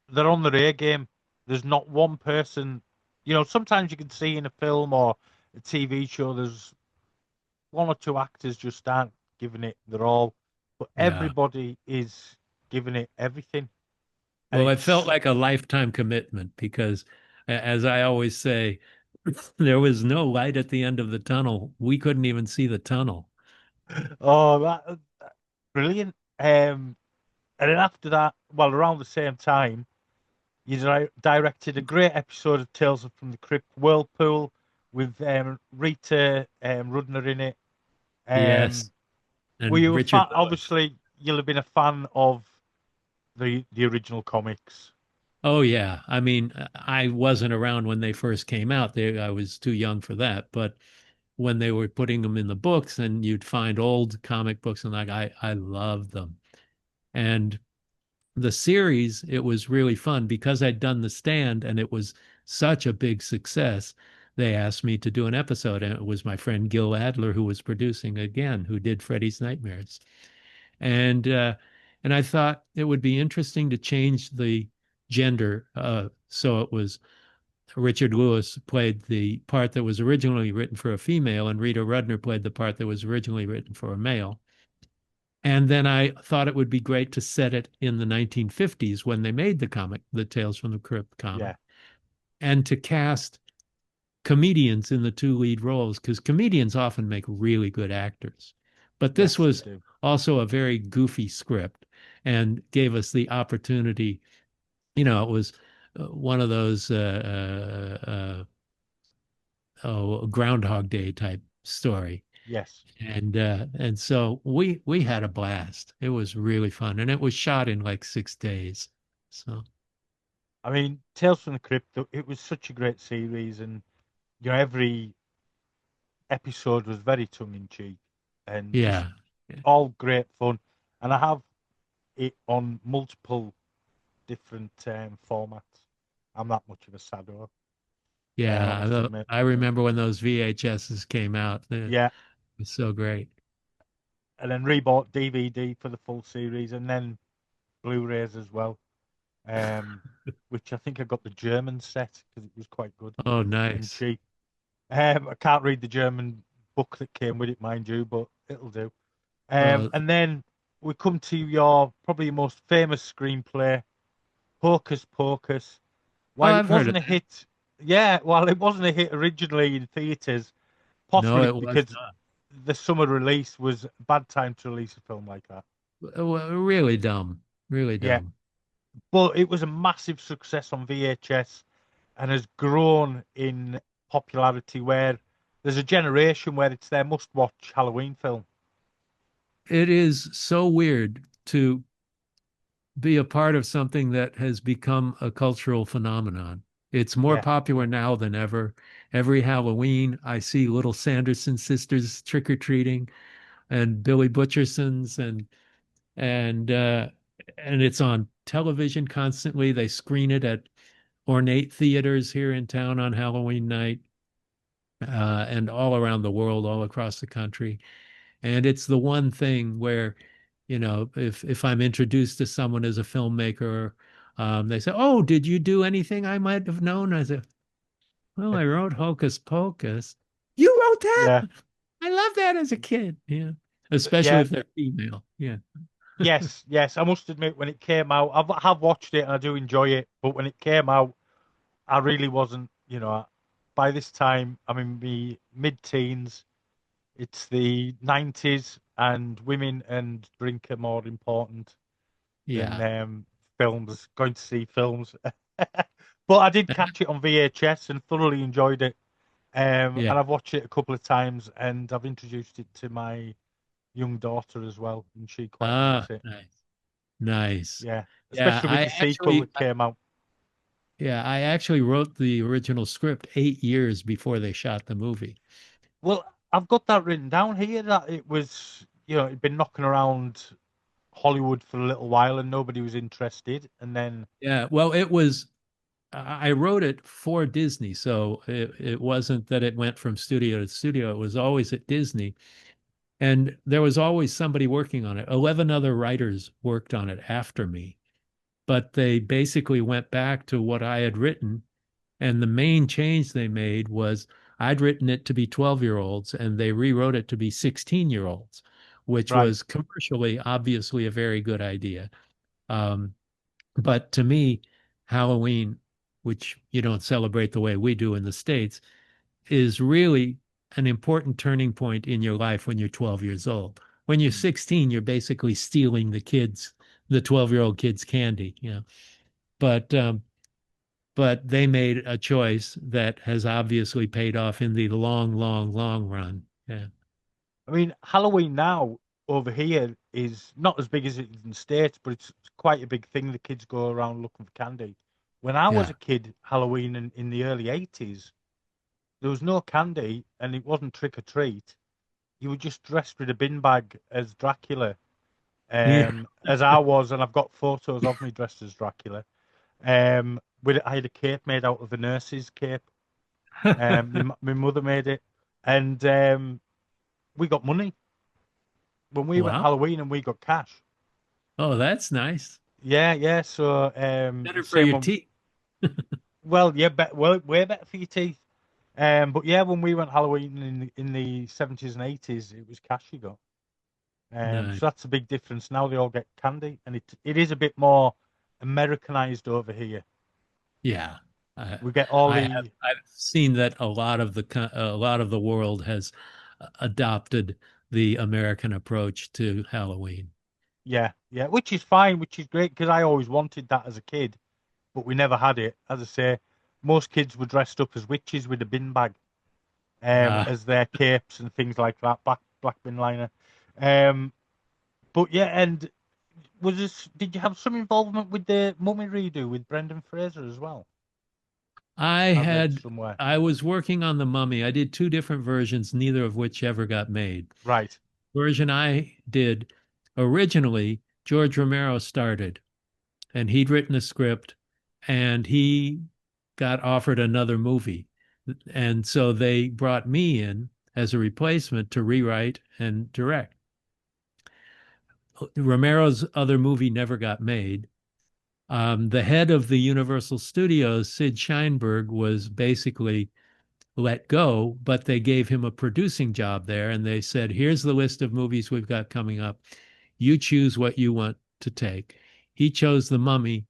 they're on their A game. There's not one person, sometimes you can see in a film or a TV show, there's one or two actors just aren't giving it their all, but Yeah. everybody is giving it everything. And Well, it felt it's, like a lifetime commitment because, as I always say, there was no light at the end of the tunnel. We couldn't even see the tunnel. oh, brilliant. And then after that, well, around the same time, you directed a great episode of Tales from the Crypt, Whirlpool, with Rita Rudner in it. Yes. Were And you a Richard fan? Lewis. Obviously, you'll have been a fan of the original comics. Oh yeah. I mean, I wasn't around when they first came out. I was too young for that. But when they were putting them in the books and you'd find old comic books and like I loved them. And the series, it was really fun because I'd done The Stand and it was such a big success. They asked me to do an episode, and it was my friend Gil Adler who was producing again, who did Freddy's Nightmares. And I thought it would be interesting to change the gender. So it was Richard Lewis played the part that was originally written for a female, and Rita Rudner played the part that was originally written for a male. And then I thought it would be great to set it in the 1950s when they made the comic, the Tales from the Crypt comic, Yeah. and to cast comedians in the two lead roles, because comedians often make really good actors. But this Yes, they was do. also a very goofy script and gave us the opportunity. It was one of those Groundhog Day type story. Yes. And so we had a blast. It was really fun, and it was shot in like 6 days. So I mean, Tales from the Crypt, it was such a great series, and every episode was very tongue in cheek and just yeah, all great fun. And I have it on multiple different formats. I'm that much of a sado, I must yeah. admit. I remember when those VHSs came out. It Yeah, was so great. and then rebought DVD for the full series, and then Blu-rays as well. Um, which I think I got the German set because it was quite good Oh, and nice. cheap. I can't read the German book that came with it, mind you, but it'll do. Oh, And then we come to your probably your most famous screenplay, Hocus Pocus. oh, While it I've heard wasn't of a that. hit, yeah, while it wasn't a hit originally in theaters, No, possibly it was because not. the summer release was a bad time to release a film like that. Well, really dumb. Really Yeah, dumb. but it was a massive success on VHS and has grown in popularity where there's a generation where it's their must-watch Halloween film. It is so weird to be a part of something that has become a cultural phenomenon. It's more Yeah, popular now than ever. Every Halloween, I see little Sanderson sisters trick or treating, and Billy Butcherson's, and uh, and it's on television constantly. They screen it at ornate theaters here in town on Halloween night, and all around the world, all across the country. And it's the one thing where, if I'm introduced to someone as a filmmaker, they say, "Oh, did you do anything I might have known?" I said, "Well, I wrote Hocus Pocus." You wrote that? yeah, I love that as a kid. Yeah, especially yeah. if they're female. Yeah, Yes, yes. I must admit, when it came out, I have watched it and I do enjoy it. But when it came out, I really wasn't. By this time, I'm in the mid-teens. It's the 90s, and women and drink are more important than yeah, films. Going to see films, but I did catch it on VHS and thoroughly enjoyed it. yeah. And I've watched it a couple of times, and I've introduced it to my young daughter as well, and she quite likes Ah, it. nice, nice. Yeah, Yeah, especially with the sequel that came out. I actually wrote the original script 8 years before they shot the movie. Well, I've got that written down here that it was, it'd been knocking around Hollywood for a little while and nobody was interested. And then, Yeah, well, it was. I wrote it for Disney, so it wasn't that it went from studio to studio. It was always at Disney, and there was always somebody working on it. 11 other writers worked on it after me, but they basically went back to what I had written. And the main change they made was I'd written it to be 12-year-olds, and they rewrote it to be 16-year-olds, which right. was commercially obviously a very good idea. Um, but to me, Halloween, which you don't celebrate the way we do in the States, is really an important turning point in your life when you're 12 years old. When you're Mm. 16, you're basically stealing the 12-year-old kids' candy, But but they made a choice that has obviously paid off in the long, long, long run. Yeah. I mean, Halloween now over here is not as big as it is in the States, but it's quite a big thing. The kids go around looking for candy. When I was Yeah. a kid, Halloween in the early 80s, there was no candy and it wasn't trick or treat. You were just dressed with a bin bag as Dracula, Yeah. as I was, and I've got photos of me dressed as Dracula. I had a cape made out of a nurse's cape. My mother made it, and we got money when we went Wow. Halloween, and we got cash. Oh, that's nice. Yeah, yeah. So Better for same your one. teeth. Well, yeah, well, way better for your teeth. But yeah, when we went Halloween in the 70s and 80s, it was cash you got. No, So that's a big difference. Now they all get candy, and it is a bit more Americanized over here. yeah. I, We get all I've seen that a lot of the world has adopted the American approach to Halloween. yeah, yeah, which is fine, which is great because I always wanted that as a kid, but we never had it. As I say, most kids were dressed up as witches with a bin bag, Uh, as their capes and things like that, black bin liner. Um, but yeah, and did you have some involvement with the Mummy redo with Brendan Fraser as well? I I read had somewhere. I was working on the Mummy. I did two different versions, neither of which ever got made. Right, Version I did originally, George Romero started, and he'd written a script, and he got offered another movie. And so they brought me in as a replacement to rewrite and direct. Romero's other movie never got made. The head of the Universal Studios, Sid Sheinberg, was basically let go, but they gave him a producing job there. And they said, here's the list of movies we've got coming up. You choose what you want to take. He chose The Mummy.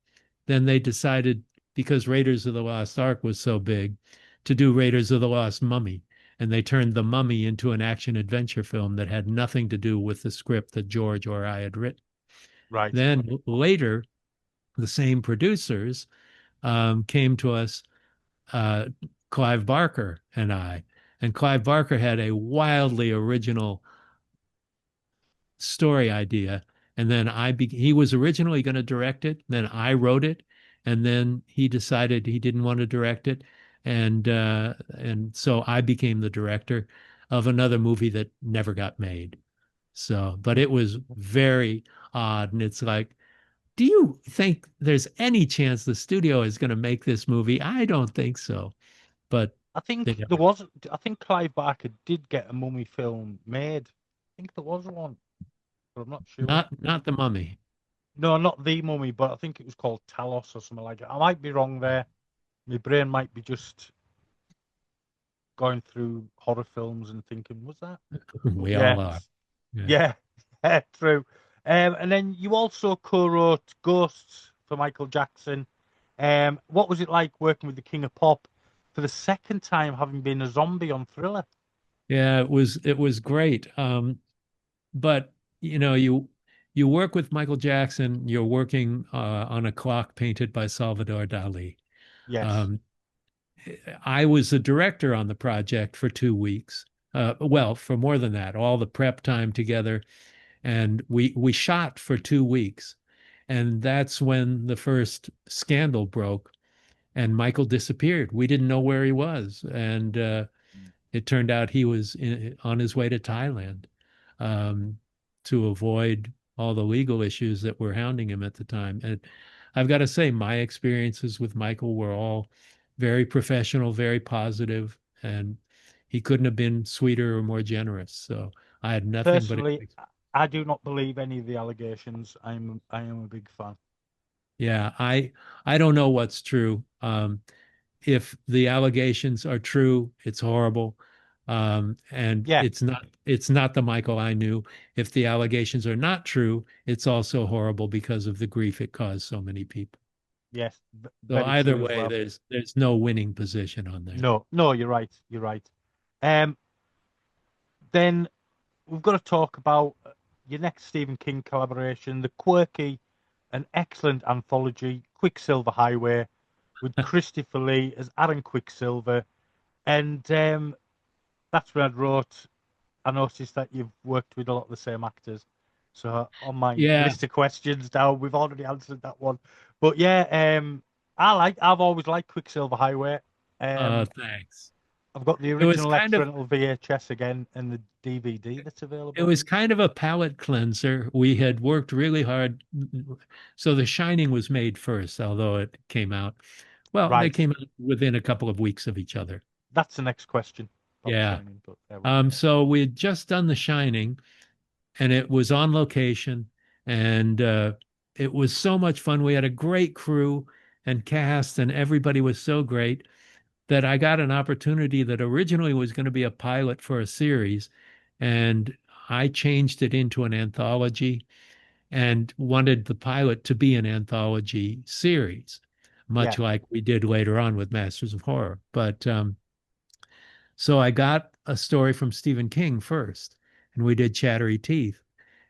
Then they decided, because Raiders of the Lost Ark was so big, to do Raiders of the Lost Mummy. And they turned The Mummy into an action adventure film that had nothing to do with the script that George or I had written. right. Then later, the same producers came to us, uh, Clive Barker and I. And Clive Barker had a wildly original story idea. And then he was originally going to direct it. Then I wrote it. And then he decided he didn't want to direct it. And so I became the director of another movie that never got made. So, but it was very odd. And it's like, do you think there's any chance the studio is going to make this movie? I don't think so. But I they think there never, was. I think Clive Barker did get a Mummy film made. I think there was one, but I'm not sure. not the Mummy. No, not the Mummy, but I think it was called Talos or something like that. I might be wrong there. My brain might be just going through horror films and thinking, was that? But We yeah, all are. Yeah. yeah, yeah, true. And then you also co-wrote Ghosts for Michael Jackson. What was it like working with the King of Pop for the second time, having been a zombie on Thriller? Yeah, it was great. But you know, you work with Michael Jackson, you're working on a clock painted by Salvador Dali. Yes, Um, I was the director on the project for 2 weeks. Well, for more than that, all the prep time together, and we shot for 2 weeks, and that's when the first scandal broke, and Michael disappeared. We didn't know where he was, and it turned out he was on his way to Thailand um, to avoid all the legal issues that were hounding him at the time. And I've got to say, my experiences with Michael were all very professional, very positive, and he couldn't have been sweeter or more generous. So I had nothing but personally, I do not believe any of the allegations. I am a big fan. yeah, I don't know what's true. If the allegations are true, it's horrible. And Yeah, it's not the Michael I knew. If the allegations are not true, it's also horrible because of the grief it caused so many people. yes, So very either true as way, well. there's no winning position on there. No, no, you're right. You're right. Um, then we've got to talk about your next Stephen King collaboration, the quirky and excellent anthology, Quicksilver Highway, with Christopher Lee as Aaron Quicksilver. And that's when I wrote, I noticed that you've worked with a lot of the same actors. So on my Yeah. list of questions now, we've already answered that one. But yeah, I've always liked Quicksilver Highway. Um, Thanks. I've got the It was original kind extra of rental VHS again and the DVD that's it available. was kind of a palate cleanser. We had worked really hard. So The Shining was made first, although it came out. Well, they Right. came out within a couple of weeks of each other. That's the next question about The Yeah. Shining, but there we go. So we had just done The Shining, and it was on location, and it was so much fun. We had a great crew and cast, and everybody was so great that I got an opportunity that originally was going to be a pilot for a series, and I changed it into an anthology and wanted the pilot to be an anthology series, Yeah, much like we did later on with Masters of Horror. But so I got a story from Stephen King first, and we did Chattery Teeth.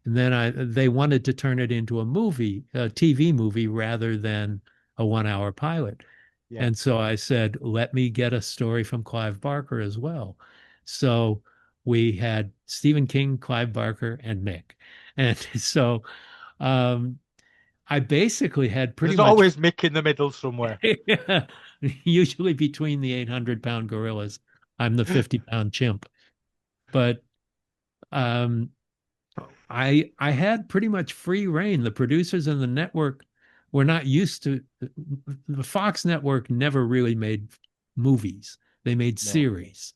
And then they wanted to turn it into a movie, a TV movie, rather than a 1 hour pilot. yeah. And so I said, let me get a story from Clive Barker as well. So we had Stephen King, Clive Barker, and Mick. And so um, I basically had pretty There's much, always Mick in the middle somewhere. usually between the 800-pound gorillas, I'm the 50-pound chimp. But um, I had pretty much free reign. The producers and the network were not used to the Fox network never really made movies. They made No. series.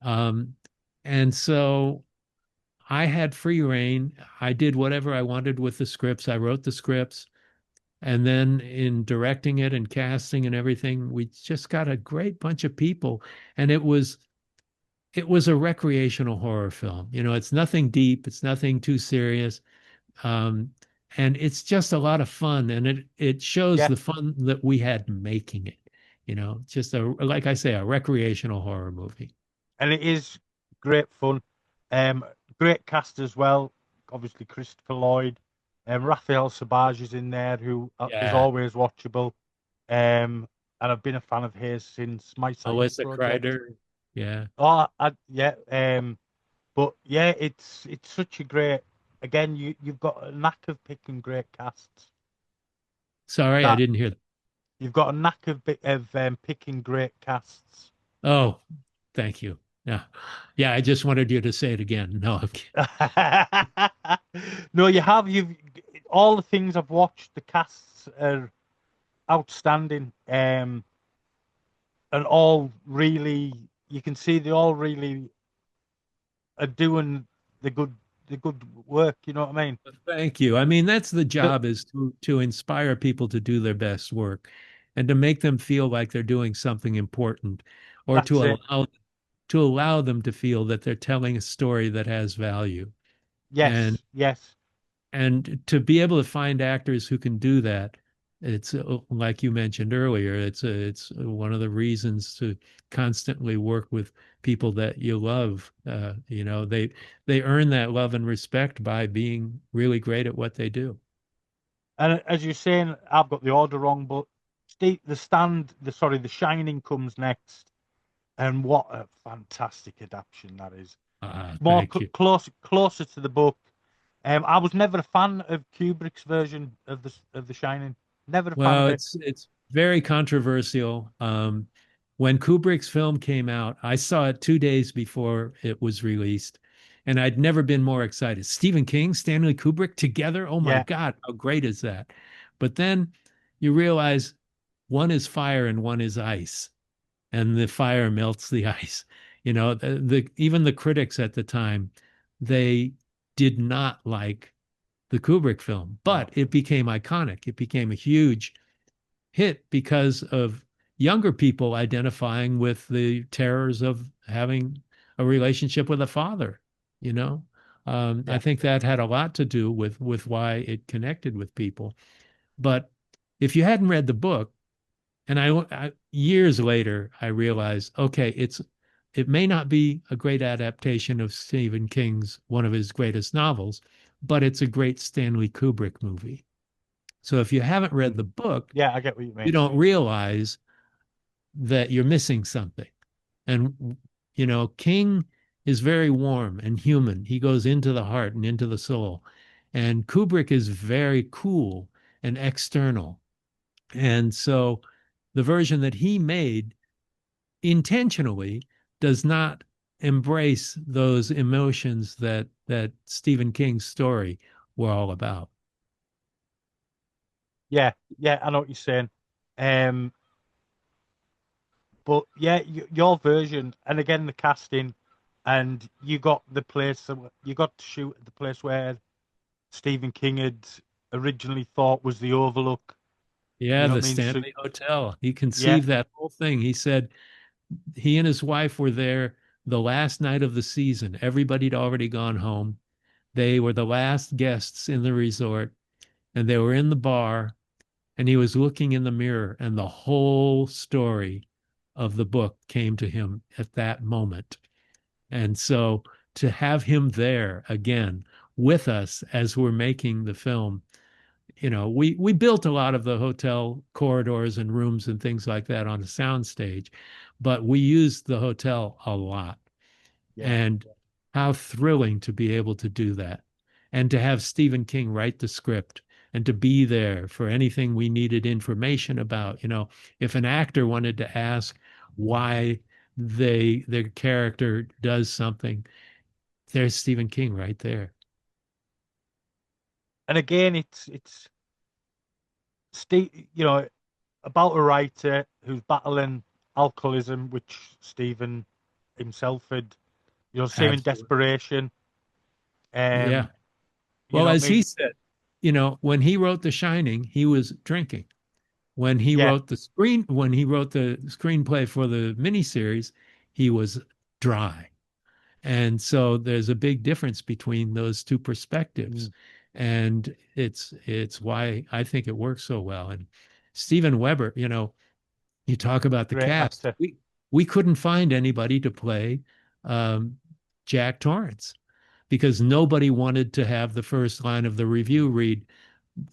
Um, and so I had free reign. I did whatever I wanted with the scripts. I wrote the scripts. And then in directing it and casting and everything, we just got a great bunch of people. And it was a recreational horror film. It's nothing deep, it's nothing too serious. Um, and it's just a lot of fun, and it shows Yeah, the fun that we had making it. Just like I say, a recreational horror movie. and it is great fun. Um, Great cast as well. Obviously, Christopher Lloyd, Raphael Sabaj is in there, who is Yeah, always watchable. And I've been a fan of his since My Science Melissa Project. Kreider. Yeah. Yeah. But yeah, it's such a great. Again, you've got a knack of picking great casts. Sorry, I That didn't hear that. you've got a knack of picking great casts. Oh, thank you. Yeah, yeah. I just wanted you to say it again. No, No, you've all the things I've watched. The casts are outstanding, and all really. You can see they all really are doing the good the good work. You know what I mean? thank you. I mean, that's the The, job, is to inspire people to do their best work and to make them feel like they're doing something important, or that's it. to allow them to feel that they're telling a story that has value. And Yes, yes. and to be able to find actors who can do that, it's like you mentioned earlier, it's one of the reasons to constantly work with people that you love. They earn that love and respect by being really great at what they do. And as you're saying, I've got the order wrong, but the Shining comes next, and what a fantastic adaptation that is. More Thank you. closer to the book. I was never a fan of Kubrick's version of the Shining. Never a fan of Well, it. it's very controversial. When Kubrick's film came out, I saw it 2 days before it was released, and I'd never been more excited. Stephen King, Stanley Kubrick together. Oh my Yeah, God, how great is that? But then you realize one is fire and one is ice, and the fire melts the ice. Even the critics at the time, they did not like the Kubrick film, but no, it became iconic. It became a huge hit because of younger people identifying with the terrors of having a relationship with a father. You know, I yeah, think that had a lot to do with why it connected with people. But if you hadn't read the book, and years later, I realized, okay, it may not be a great adaptation of Stephen King's one of his greatest novels, but it's a great Stanley Kubrick movie. So if you haven't read the mm. book, Yeah. I get what you you mean. don't realize that you're missing something. And King is very warm and human. He goes into the heart and into the soul. And Kubrick is very cool and external. And so the version that he made intentionally does not embrace those emotions that Stephen King's story were all about. Yeah, yeah. I know what you're saying. Um, but yeah, your version, and again the casting, and you got the place. You got to shoot at the place where Stephen King had originally thought was the Overlook. Yeah, You know the what I mean? So, Stanley Hotel. He yeah, conceived that whole thing. He said he and his wife were there the last night of the season. Everybody'd already gone home. They were the last guests in the resort, and they were in the bar, and he was looking in the mirror, and the whole story of the book came to him at that moment. And so to have him there again with us as we're making the film, we built a lot of the hotel corridors and rooms and things like that on a soundstage, but we used the hotel a lot. yeah, And how thrilling to be able to do that and to have Stephen King write the script and to be there for anything we needed information about. If an actor wanted to ask why their character does something, there's Stephen King right there. and again, it's Steve, about a writer who's battling alcoholism, which Stephen himself had, same in Absolutely. desperation. Yeah. You Well, know what I as he mean? said, when he wrote The Shining, he was drinking. Yeah, When he wrote the screenplay for the miniseries, he was dry. And so there's a big difference between those two perspectives. mm, And it's why I think it works so well. And Steven Weber, you talk about the great cast. actor. We couldn't find anybody to play um, Jack Torrance because nobody wanted to have the first line of the review read,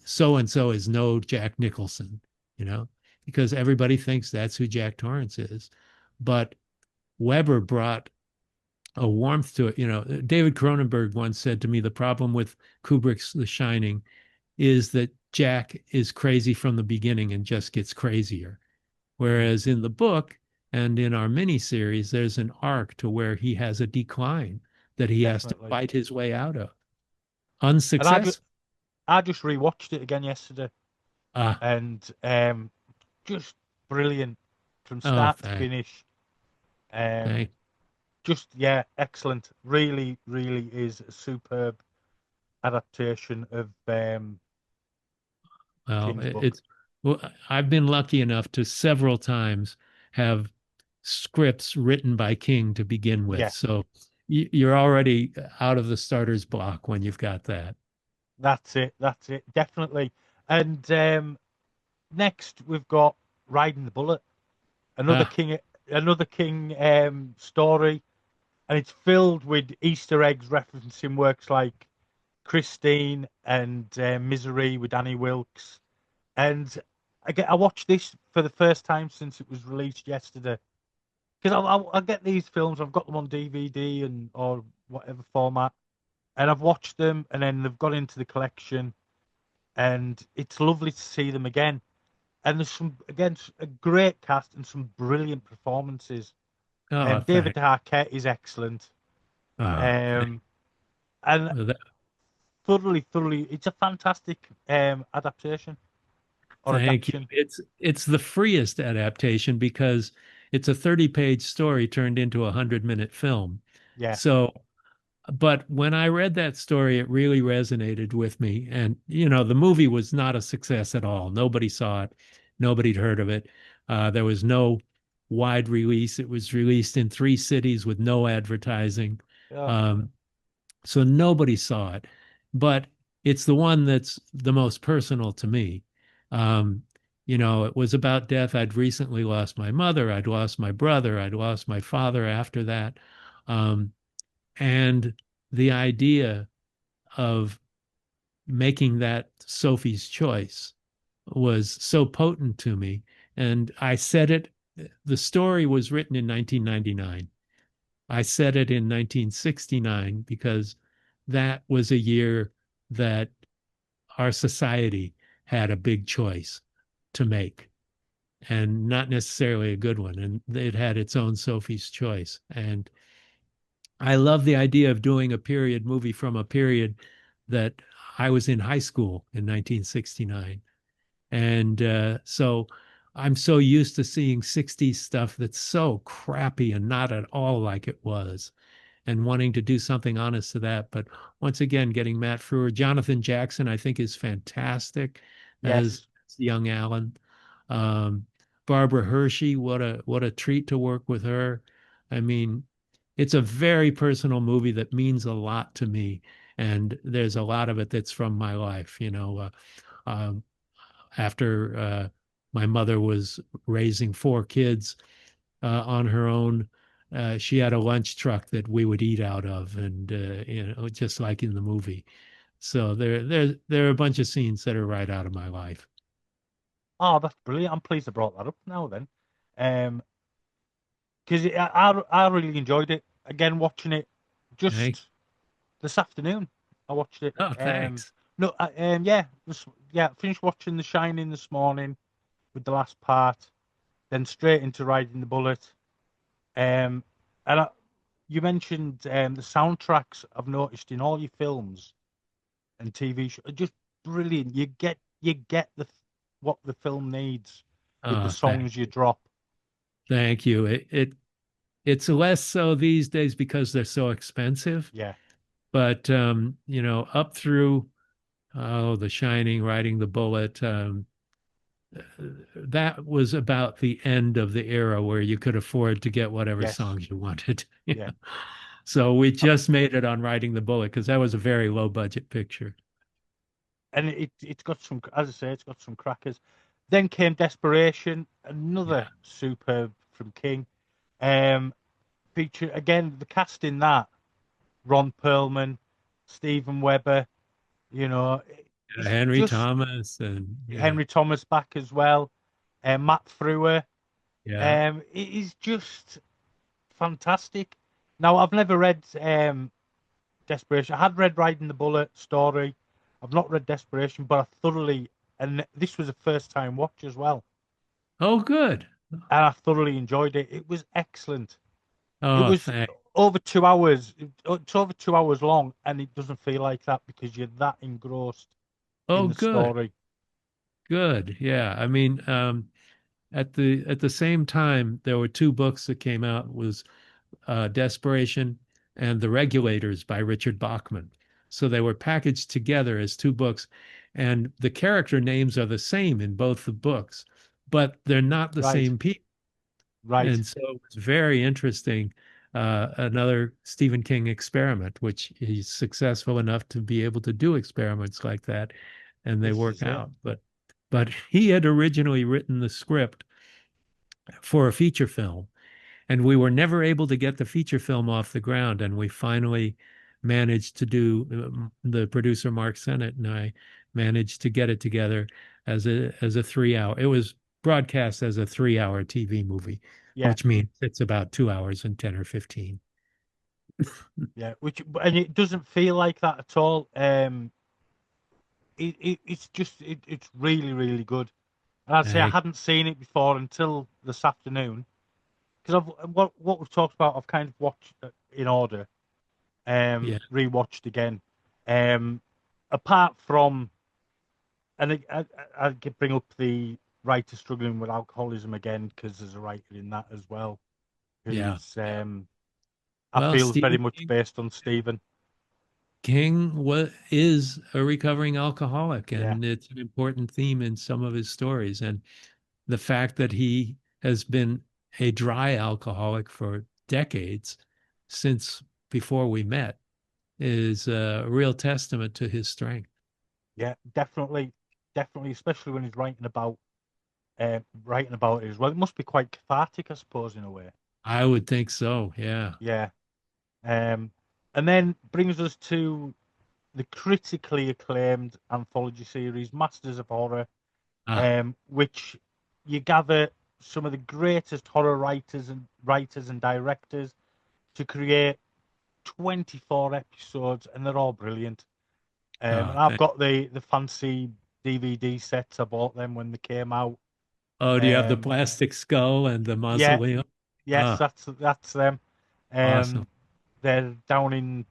"So and so is no Jack Nicholson," you know, because everybody thinks that's who Jack Torrance is. But Weber brought a warmth to it. David Cronenberg once said to me, the problem with Kubrick's The Shining is that Jack is crazy from the beginning and just gets crazier. Mm, Whereas in the book and in our miniseries, there's an arc to where he has a decline that he has to definitely. fight his way out of. And Unsuccessful. I just rewatched it again yesterday, Ah, and just brilliant from oh, start to finish. Um, thank. just yeah, excellent. Really, really is a superb adaptation of Well, King's book. well, I've been lucky enough to several times have scripts written by King to begin with. Yeah, So you're already out of the starter's block when you've got that. that's it. That's it. Definitely. And next we've got Riding the Bullet, another Ah, King, another King story, and it's filled with Easter eggs referencing works like Christine and Misery with Annie Wilkes. And I watched this for the first time since it was released yesterday. Because I get these films, I've got them on DVD and or whatever format, and I've watched them, and then they've got into the collection, and it's lovely to see them again. And there's a great cast and some brilliant performances. oh, David thank. Arquette is excellent, Ah, um, and that, thoroughly, it's a fantastic adaptation or thank you. adaptation. It's the freest adaptation because it's a 30-page story turned into a 100-minute film. Yeah, So but when I read that story, it really resonated with me. And, the movie was not a success at all. Nobody saw it. Nobody'd heard of it. There was no wide release. It was released in 3 cities with no advertising. yeah, Um, so nobody saw it. But it's the one that's the most personal to me. Um, it was about death. I'd recently lost my mother. I'd lost my brother. I'd lost my father after that. Um, and the idea of making that Sophie's choice was so potent to me. And I said it, the story was written in 1999. I said it in 1969 because that was a year that our society had a big choice to make and not necessarily a good one. And it had its own Sophie's choice. And I love the idea of doing a period movie from a period that I was in high school in 1969. And so I'm so used to seeing 60s stuff that's so crappy and not at all like it was. and wanting to do something honest to that. But once again, getting Matt Frewer, Jonathan Jackson, I think is fantastic Yes. as young Alan. Um, Barbara Hershey, what a treat to work with her. I mean, it's a very personal movie that means a lot to me, and there's a lot of it that's from my life. Um, After my mother was raising four kids on her own, she had a lunch truck that we would eat out of, and just like in the movie. So there are a bunch of scenes that are right out of my life. Oh, that's brilliant. I'm pleased I brought that up now then. Because I really enjoyed it. Again, watching it Thank. just this afternoon. I watched it. Oh, thanks. No, yeah, finished watching The Shining this morning with the last part, then straight into Riding the Bullet. Um, and you mentioned the soundtracks I've noticed in all your films and TV shows are just brilliant. You get what the film needs with the Oh, songs you drop. thank you. It's less so these days because they're so expensive. Yeah, But up through The Shining, Riding the Bullet, that was about the end of the era where you could afford to get whatever yes, songs you wanted. You yeah. know? So we just made it on Riding the Bullet because that was a very low budget picture. And it's got some, as I say, it's got some crackers. Then came Desperation, Yeah. another superb from King. Um, Feature again the cast in that: Ron Perlman, Steven Weber. You know, it's Henry just Thomas and Henry Thomas back as well. Matt Frewer. yeah. It is just fantastic. Now I've never read Desperation. I had read Riding the Bullet story. I've not read Desperation, but I thoroughly, and this was a first time watch as well, Oh, good. and I thoroughly enjoyed it. It was excellent. It Oh, was thank. over 2 hours. It's over 2 hours long, and it doesn't feel like that because you're that engrossed Oh, in the good. story. Good. Yeah. I mean, at the same time, there were two books that came out. Was Desperation and The Regulators by Richard Bachman. So they were packaged together as two books, and the character names are the same in both the books, but they're not the Right, same people. right. And so it was very interesting. Another Stephen King experiment, which he's successful enough to be able to do experiments like that, and they This work is it. out. But he had originally written the script for a feature film, and we were never able to get the feature film off the ground. And we finally managed to do, the producer Mark Sennett and I managed to get it together as a 3 hour. It was broadcast as a 3 hour TV movie, Yeah, which means it's about 2 hours and 10 or 15. yeah. And it doesn't feel like that at all. It's really really good. And I'd say I Thank, hadn't seen it before until this afternoon because I've what we've talked about. I've kind of watched it in order, yeah, rewatched again. Um, Apart from, and I could bring up the writer struggling with alcoholism again because there's a writer in that as well yeah. who's I Well, feel is very Stephen much based on Stephen. King is a recovering alcoholic, Yeah, and it's an important theme in some of his stories. And the fact that he has been a dry alcoholic for decades since before we met is a real testament to his strength. yeah, definitely, definitely, especially when he's writing about it as well. It must be quite cathartic, I suppose, in a way. I would think so. Yeah. Yeah. Um, and then brings us to the critically acclaimed anthology series, Masters of Horror, Ah, which you gather some of the greatest horror writers and directors to create 24 episodes, and they're all brilliant. And oh, I've got the fancy DVD sets. I bought them when they came out. oh, do you have the Um, plastic skull and the yeah, mausoleum? yes, Ah, that's them. awesome. Um, they're down in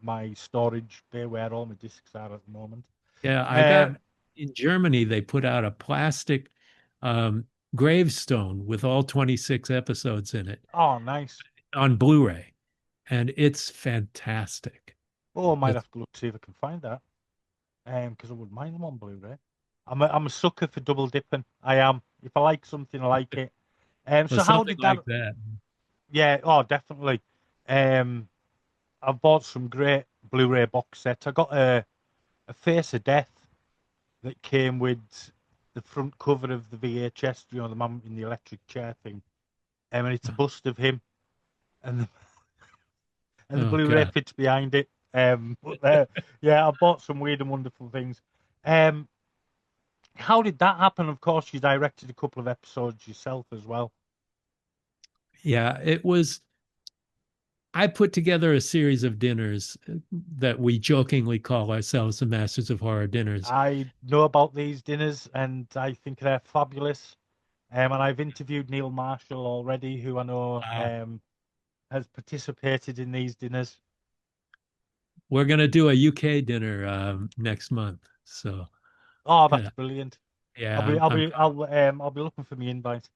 my storage bay where all my discs are at the moment. Yeah, I got Um, in Germany, they put out a plastic um, gravestone with all 26 episodes in it oh, nice. on Blu-ray. and it's fantastic. Oh, I might It's have to look to see if I can find that. Because I wouldn't mind them on Blu-ray. I'm a sucker for double dipping. I am. If I like something, I like it. well, So how something did that? like that. Yeah. Oh, definitely. Um, I've bought some great Blu-ray box sets. I got a Face of Death that came with the front cover of the VHS. You know, the man in the electric chair thing. And it's a bust of him, and the Oh Blu-ray God. fits behind it. But yeah, I bought some weird and wonderful things. Um, how did that happen? Of course, you directed a couple of episodes yourself as well. Yeah, it was. I put together a series of dinners that we jokingly call ourselves the Masters of Horror dinners. I know about these dinners, and I think they're fabulous. And I've interviewed Neil Marshall already, who I know Wow. has participated in these dinners. We're gonna do a UK dinner next month. So Oh, that's yeah, brilliant. yeah, I'm I'll be looking for the invite.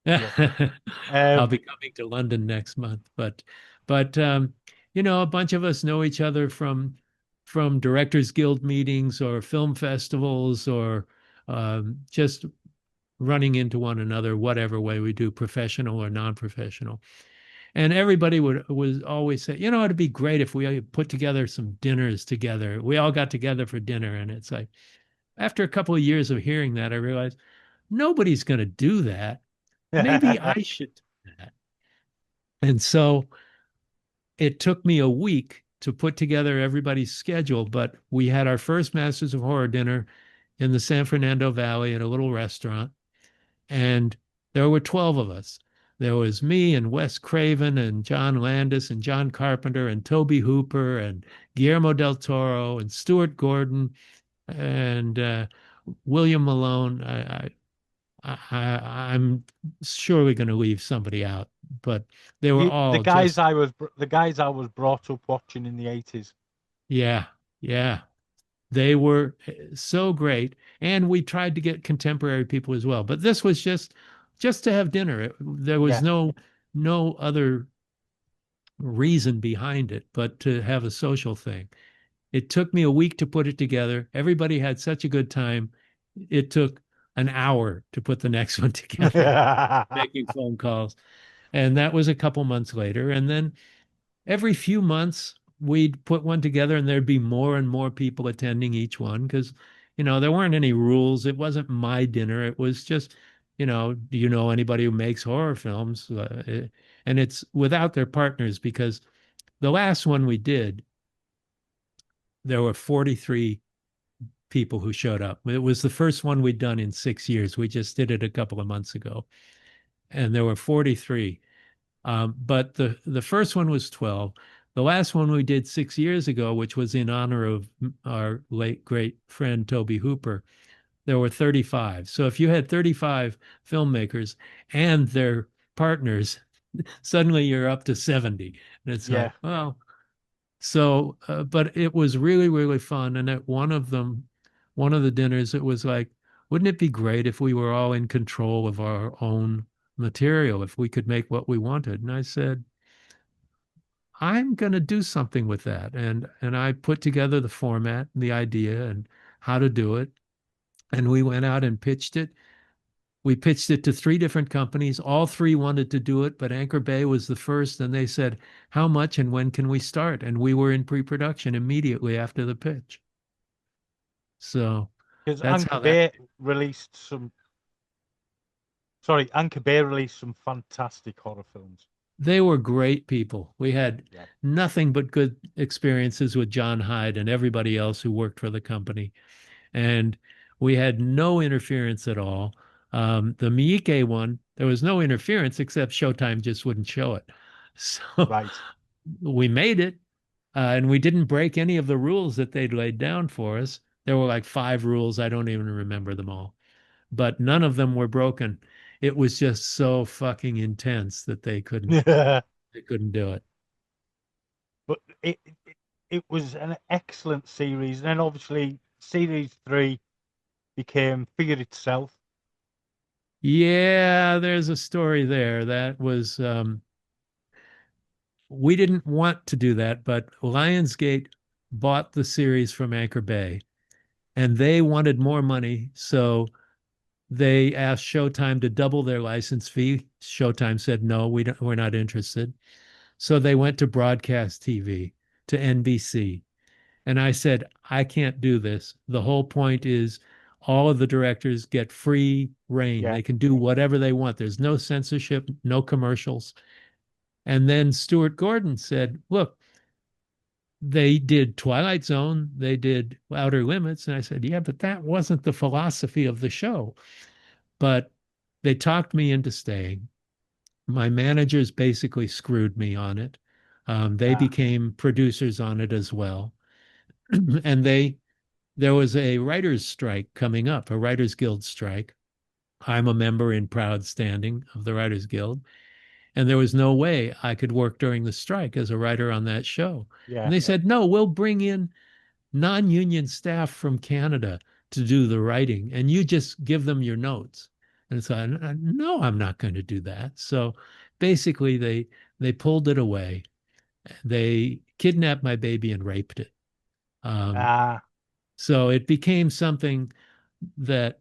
Yeah. I'll Um, be coming to London next month. But a bunch of us know each other from Directors Guild meetings or film festivals or just running into one another, whatever way we do, professional or non-professional. And everybody was always say, it'd be great if we put together some dinners together. We all got together for dinner, and it's like after a couple of years of hearing that, I realized nobody's going to do that. Maybe I should do that. And so it took me a week to put together everybody's schedule, but we had our first Masters of Horror dinner in the San Fernando Valley at a little restaurant, and there were 12 of us. There was me and Wes Craven and John Landis and John Carpenter and Toby Hooper and Guillermo del Toro and Stuart Gordon and William Malone. I'm surely going to leave somebody out, but they were the all guys just, I was brought up watching in the 80s. yeah, yeah. They were so great, and we tried to get contemporary people as well. But this was just to have dinner. There was Yeah. no other reason behind it, but to have a social thing. It took me a week to put it together. Everybody had such a good time. It took an hour to put the next one together, making phone calls. And that was a couple months later. And then every few months, we'd put one together and there'd be more and more people attending each one because, there weren't any rules. It wasn't my dinner. It was just, do you know anybody who makes horror films? And it's without their partners because the last one we did, there were 43 people who showed up. It was the first one we'd done in 6 years. We just did it a couple of months ago, and there were 43. But the first one was 12. The last one we did 6 years ago, which was in honor of our late great friend Toby Hooper, there were 35. So if you had 35 filmmakers and their partners, suddenly you're up to 70. And it's Yeah. like, well, so, but it was really, really fun. And at one of the dinners, it was like, wouldn't it be great if we were all in control of our own material, if we could make what we wanted? And I said, I'm going to do something with that. And I put together the format and the idea and how to do it. And we went out and pitched it. We pitched it to three different companies. All three wanted to do it, but Anchor Bay was the first. And they said, how much and when can we start? And we were in pre-production immediately after the pitch. So Because that's how that, Anchor Bay released some fantastic horror films. they were great people. We had Yeah. nothing but good experiences with John Hyde and everybody else who worked for the company. And we had no interference at all. The Miike one, there was no interference except Showtime just wouldn't show it. So Right. we made it, and we didn't break any of the rules that they'd laid down for us. There were like 5 rules. I don't even remember them all, but none of them were broken. It was just so fucking intense that but they couldn't do it. it was an excellent series. And then obviously series 3 became Fear Itself. Yeah, there's a story there. That was we didn't want to do that, but Lionsgate bought the series from Anchor Bay and they wanted more money. So they asked Showtime to double their license fee. Showtime said, no, we're not interested. So they went to broadcast TV, to NBC. And I said, I can't do this. The whole point is all of the directors get free reign. Yeah. They can do whatever they want. There's no censorship, no commercials. And then Stuart Gordon said, look, they did Twilight Zone, they did Outer Limits. And I said, yeah, but that wasn't the philosophy of the show. But they talked me into staying. My managers basically screwed me on it. They Ah, became producers on it as well. And there was a writers' strike coming up, a Writers Guild strike. I'm a member in proud standing of the Writers Guild, and there was no way I could work during the strike as a writer on that show. And yeah. they said, no, we'll bring in non-union staff from Canada to do the writing, and you just give them your notes. And so, no, I'm not going to do that. So basically, they pulled it away. They kidnapped my baby and raped it. Um, Ah, so it became something that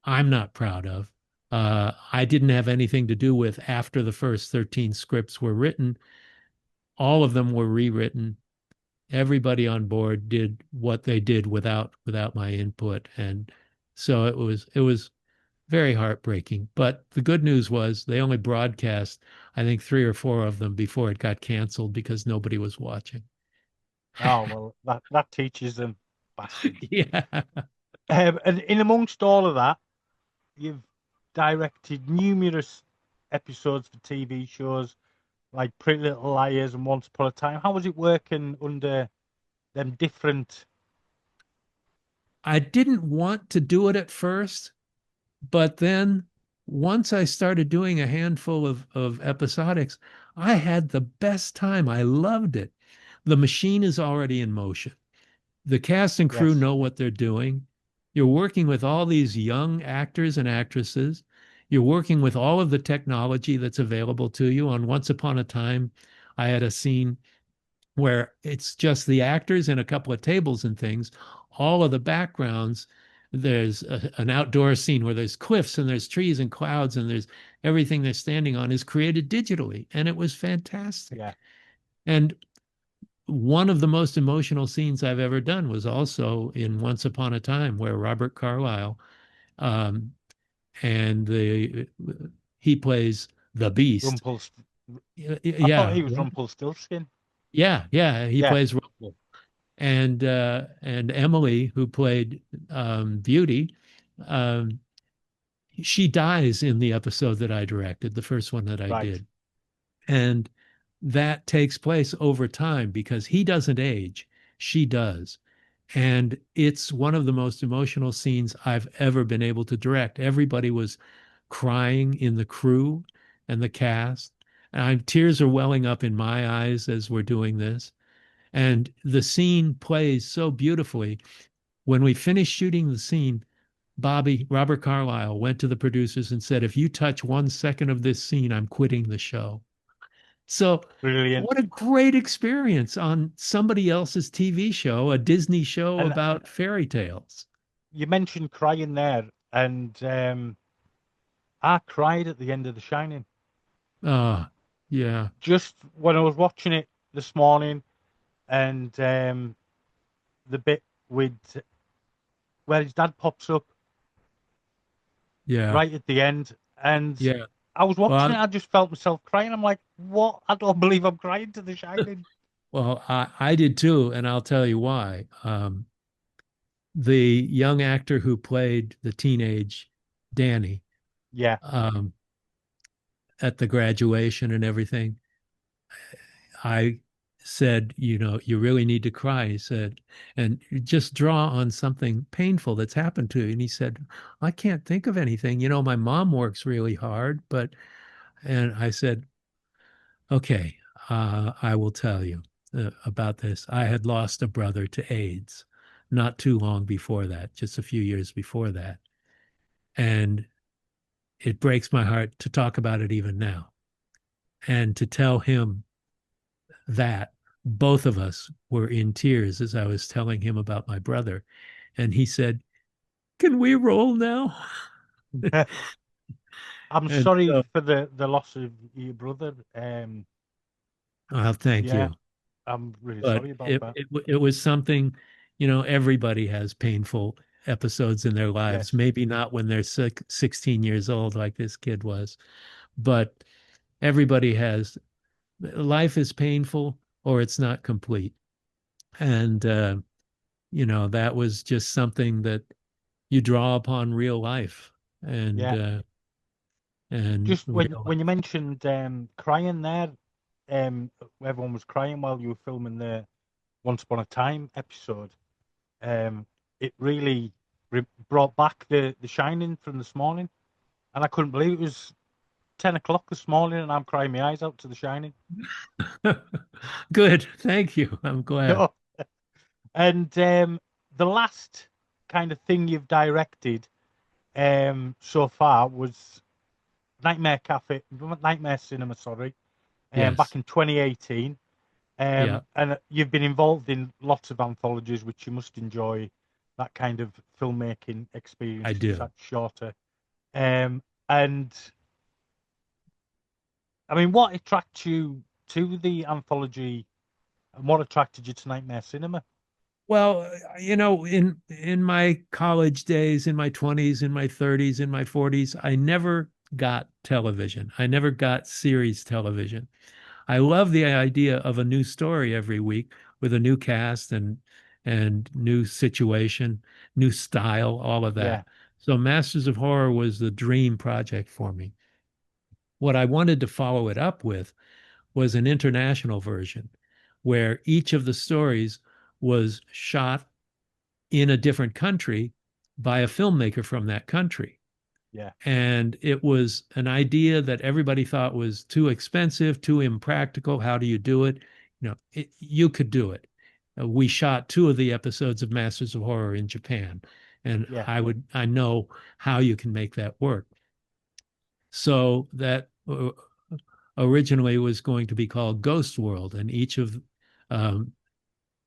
I'm not proud of. I didn't have anything to do with after the first 13 scripts were written. All of them were rewritten. Everybody on board did what they did without my input, and so it was very heartbreaking. But the good news was they only broadcast, I think, 3 or 4 of them before it got canceled because nobody was watching. oh well, that teaches them, bastards. Yeah. And in amongst all of that, you've directed numerous episodes for TV shows like Pretty Little Liars and Once Upon a Time. How was it working under them different? I didn't want to do it at first, but then once I started doing a handful of episodics, I had the best time. I loved it. The machine is already in motion. The cast and crew Yes, know what they're doing. You're working with all these young actors and actresses. You're working with all of the technology that's available to you. On Once Upon a Time, I had a scene where it's just the actors and a couple of tables and things. All of the backgrounds, there's an outdoor scene where there's cliffs and there's trees and clouds and there's everything they're standing on is created digitally. And it was fantastic. yeah. And one of the most emotional scenes I've ever done was also in Once Upon a Time, where Robert Carlisle um, and he plays the Beast. Rumpels. I thought Yeah, he was Rumpelstiltskin. yeah, he Yeah, plays Rumple. And Emily, who played Beauty, um, she dies in the episode that I directed, the first one that I right. did. And that takes place over time because he doesn't age, she does. And it's one of the most emotional scenes I've ever been able to direct. Everybody was crying in the crew and the cast. And tears are welling up in my eyes as we're doing this. And the scene plays so beautifully. When we finished shooting the scene, Robert Carlisle went to the producers and said, if you touch 1 second of this scene, I'm quitting the show. So, Brilliant. what a great experience on somebody else's TV show, a Disney show And about fairy tales. you mentioned crying there, and I cried at the end of The Shining. Yeah, Just when I was watching it this morning, and the bit with where his dad pops up yeah, right at the end, and yeah. I was watching Well, it, I just felt myself crying. I'm like, what? I don't believe I'm crying to The Shining. I did too, and I'll tell you why. The young actor who played the teenage Danny Yeah, um, at the graduation and everything, I said, you really need to cry. He said, and just draw on something painful that's happened to you. And he said, I can't think of anything. My mom works really hard, and I said, okay, I will tell you about this. I had lost a brother to AIDS not too long before that, just a few years before that. And it breaks my heart to talk about it even now and to tell him that, both of us were in tears as I was telling him about my brother. And he said, "Can we roll now?" I'm And sorry so, for the loss of your brother. well, thank Yeah, you. I'm really But sorry about it, that. it it was something, everybody has painful episodes in their lives. Yes. Maybe not when they're 16 years old, like this kid was, but everybody has. Life is painful or it's not complete. And that was just something that you draw upon real life and Yeah. uh, and Just when real. you mentioned crying there, um, everyone was crying while you were filming the Once Upon a Time episode. Um, it really brought back the Shining from this morning, and I couldn't believe it was 10 o'clock this morning, and I'm crying my eyes out to the Shining. Good. Thank you. I'm glad. No. And the last kind of thing you've directed so far was Nightmare Cinema, sorry, back Yes. in 2018. Yeah, And you've been involved in lots of anthologies, which you must enjoy that kind of filmmaking experience I because it's do. that shorter. And I mean, what attracted you to the anthology and what attracted you to Nightmare Cinema? Well, in my college days, in my 20s, in my 30s, in my 40s, I never got television. I never got series television. I love the idea of a new story every week with a new cast and new situation, new style, all of Yeah, that. So Masters of Horror was the dream project for me. What I wanted to follow it up with was an international version where each of the stories was shot in a different country by a filmmaker from that country. yeah, And it was an idea that everybody thought was too expensive, too impractical. How do you do it? You could do it. We shot two of the episodes of Masters of Horror in Japan, and yeah, I know how you can make that work. So that originally was going to be called Ghost World, and each of um,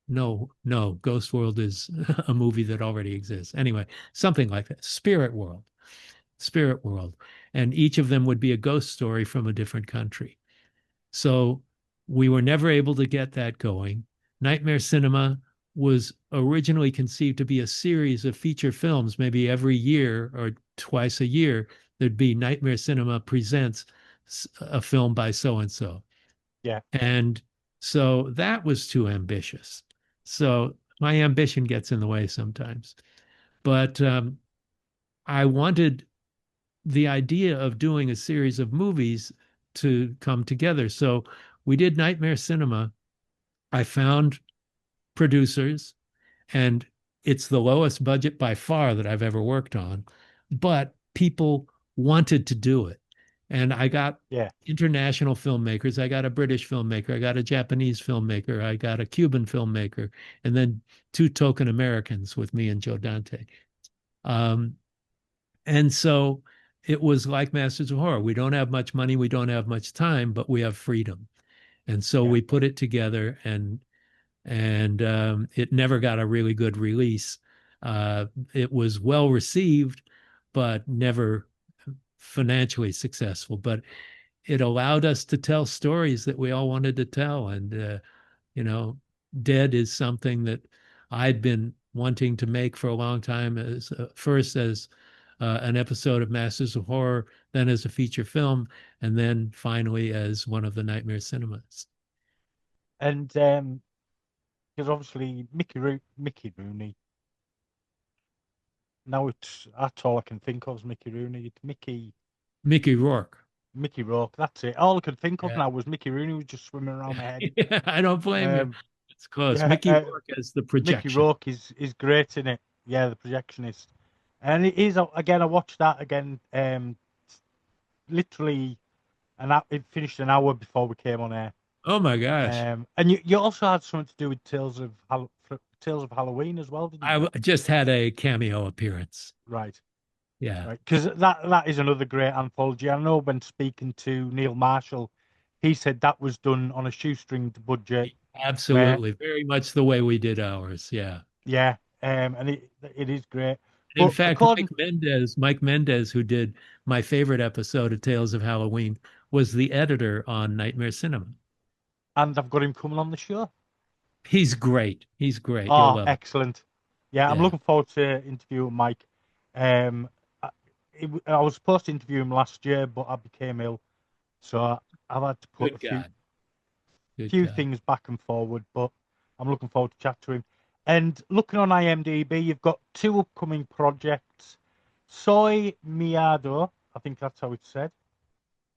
no, Ghost World is a movie that already exists. Anyway, something like that. Spirit World, and each of them would be a ghost story from a different country. So we were never able to get that going. Nightmare Cinema was originally conceived to be a series of feature films, maybe every year or twice a year. There'd be Nightmare Cinema presents a film by so and so. yeah. And so that was too ambitious. So my ambition gets in the way sometimes. But I wanted the idea of doing a series of movies to come together. So we did Nightmare Cinema. I found producers, and it's the lowest budget by far that I've ever worked on, but people wanted to do it. And I got Yeah. international filmmakers. I got a British filmmaker. I got a Japanese filmmaker. I got a Cuban filmmaker, and then two token Americans with me and Joe Dante. Um, and so it was like Masters of Horror. We don't have much money, we don't have much time, but we have freedom. And so Yeah. we put it together, and it never got a really good release. It was well received, but never financially successful. But it allowed us to tell stories that we all wanted to tell. And you know, Dead is something that I'd been wanting to make for a long time, as first as an episode of Masters of Horror, then as a feature film, and then finally as one of the Nightmare Cinemas. And because obviously Mickey Rooney. Now that's all I can think of is Mickey Rooney. It's Mickey Rourke. Mickey Rourke. That's it. All I could think of Yeah. now was Mickey Rooney was just swimming around my head. Yeah, I don't blame you. Um, It's close. yeah, Mickey Rourke as the Mickey projection. Rourke is great in it. Yeah, the projectionist, and it is again. I watched that again. Literally, it finished an hour before we came on air. Oh my gosh. And you also had something to do with Tales of Halloween as well, didn't you? Just had a cameo appearance. Right. Yeah. Right, because that is another great anthology. I know when speaking to Neil Marshall, he said that was done on a shoestring budget. Absolutely. Very much the way we did ours. Yeah. Yeah, and it is great. In But fact, according, Mike Mendez, who did my favorite episode of Tales of Halloween, was the editor on Nightmare Cinema. and I've got him coming on the show. He's great. He's great. You'll Oh, love it. excellent. Yeah, I'm Yeah. looking forward to interviewing Mike. I was supposed to interview him last year, but I became ill, so I've had to put Good guy. Good few guy. things back and forward. But I'm looking forward to chat to him. And looking on IMDb, you've got 2 upcoming projects: Soy Miado, I think that's how it's said.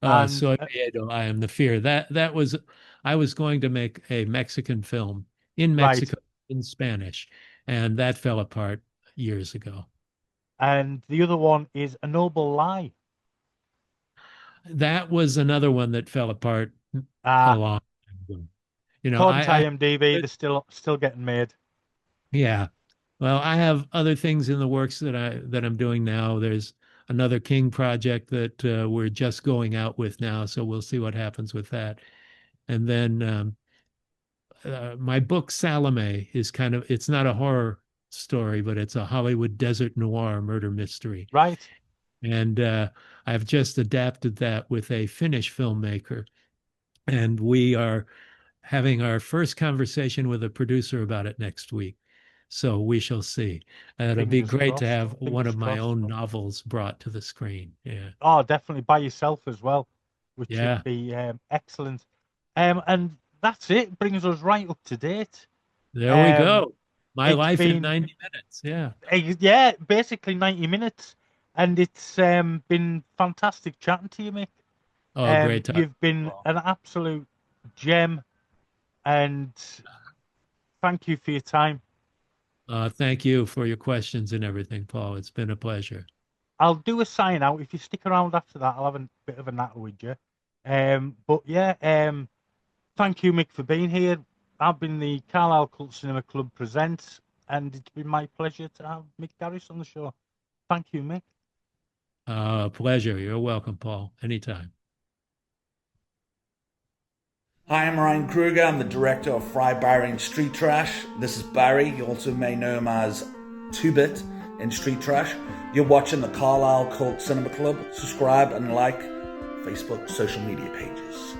And Soy Miedo, I Am the Fear. That was I was going to make a Mexican film in right, Mexico in Spanish, and that fell apart years ago. and the other one is A Noble Lie. That was another one that fell apart a long time ago. You know, According to IMDb, they're still getting made. yeah. Well, I have other things in the works that I'm doing now. There's another King project that we're just going out with now, so we'll see what happens with that. And then my book Salome is it's not a horror story, but it's a Hollywood desert noir murder mystery. Right. And I've just adapted that with a Finnish filmmaker, and we are having our first conversation with a producer about it next week. So we shall see. It'll be great to have one of my own novels brought to the screen. Yeah. Oh, definitely by yourself as well, which Yeah. would be excellent. And that's it. Brings us right up to date. There we go. My life in 90 minutes. Yeah. Yeah, basically 90 minutes. And it's been fantastic chatting to you, Mick. Oh, great time. You've been an absolute gem. And thank you for your time. Thank you for your questions and everything, Paul. It's been a pleasure. I'll do a sign out. If you stick around after that, I'll have a bit of a natter with you. But yeah, thank you, Mick, for being here. I've been the Carlisle Cult Cinema Club Presents, and it's been my pleasure to have Mick Garris on the show. Thank you, Mick. Pleasure. You're welcome, Paul. Anytime. Hi, I'm Ryan Kruger. I'm the director of Fry Barry in Street Trash. This is Barry. You also may know him as 2-Bit in Street Trash. You're watching the Carlisle Cult Cinema Club. Subscribe and like Facebook social media pages.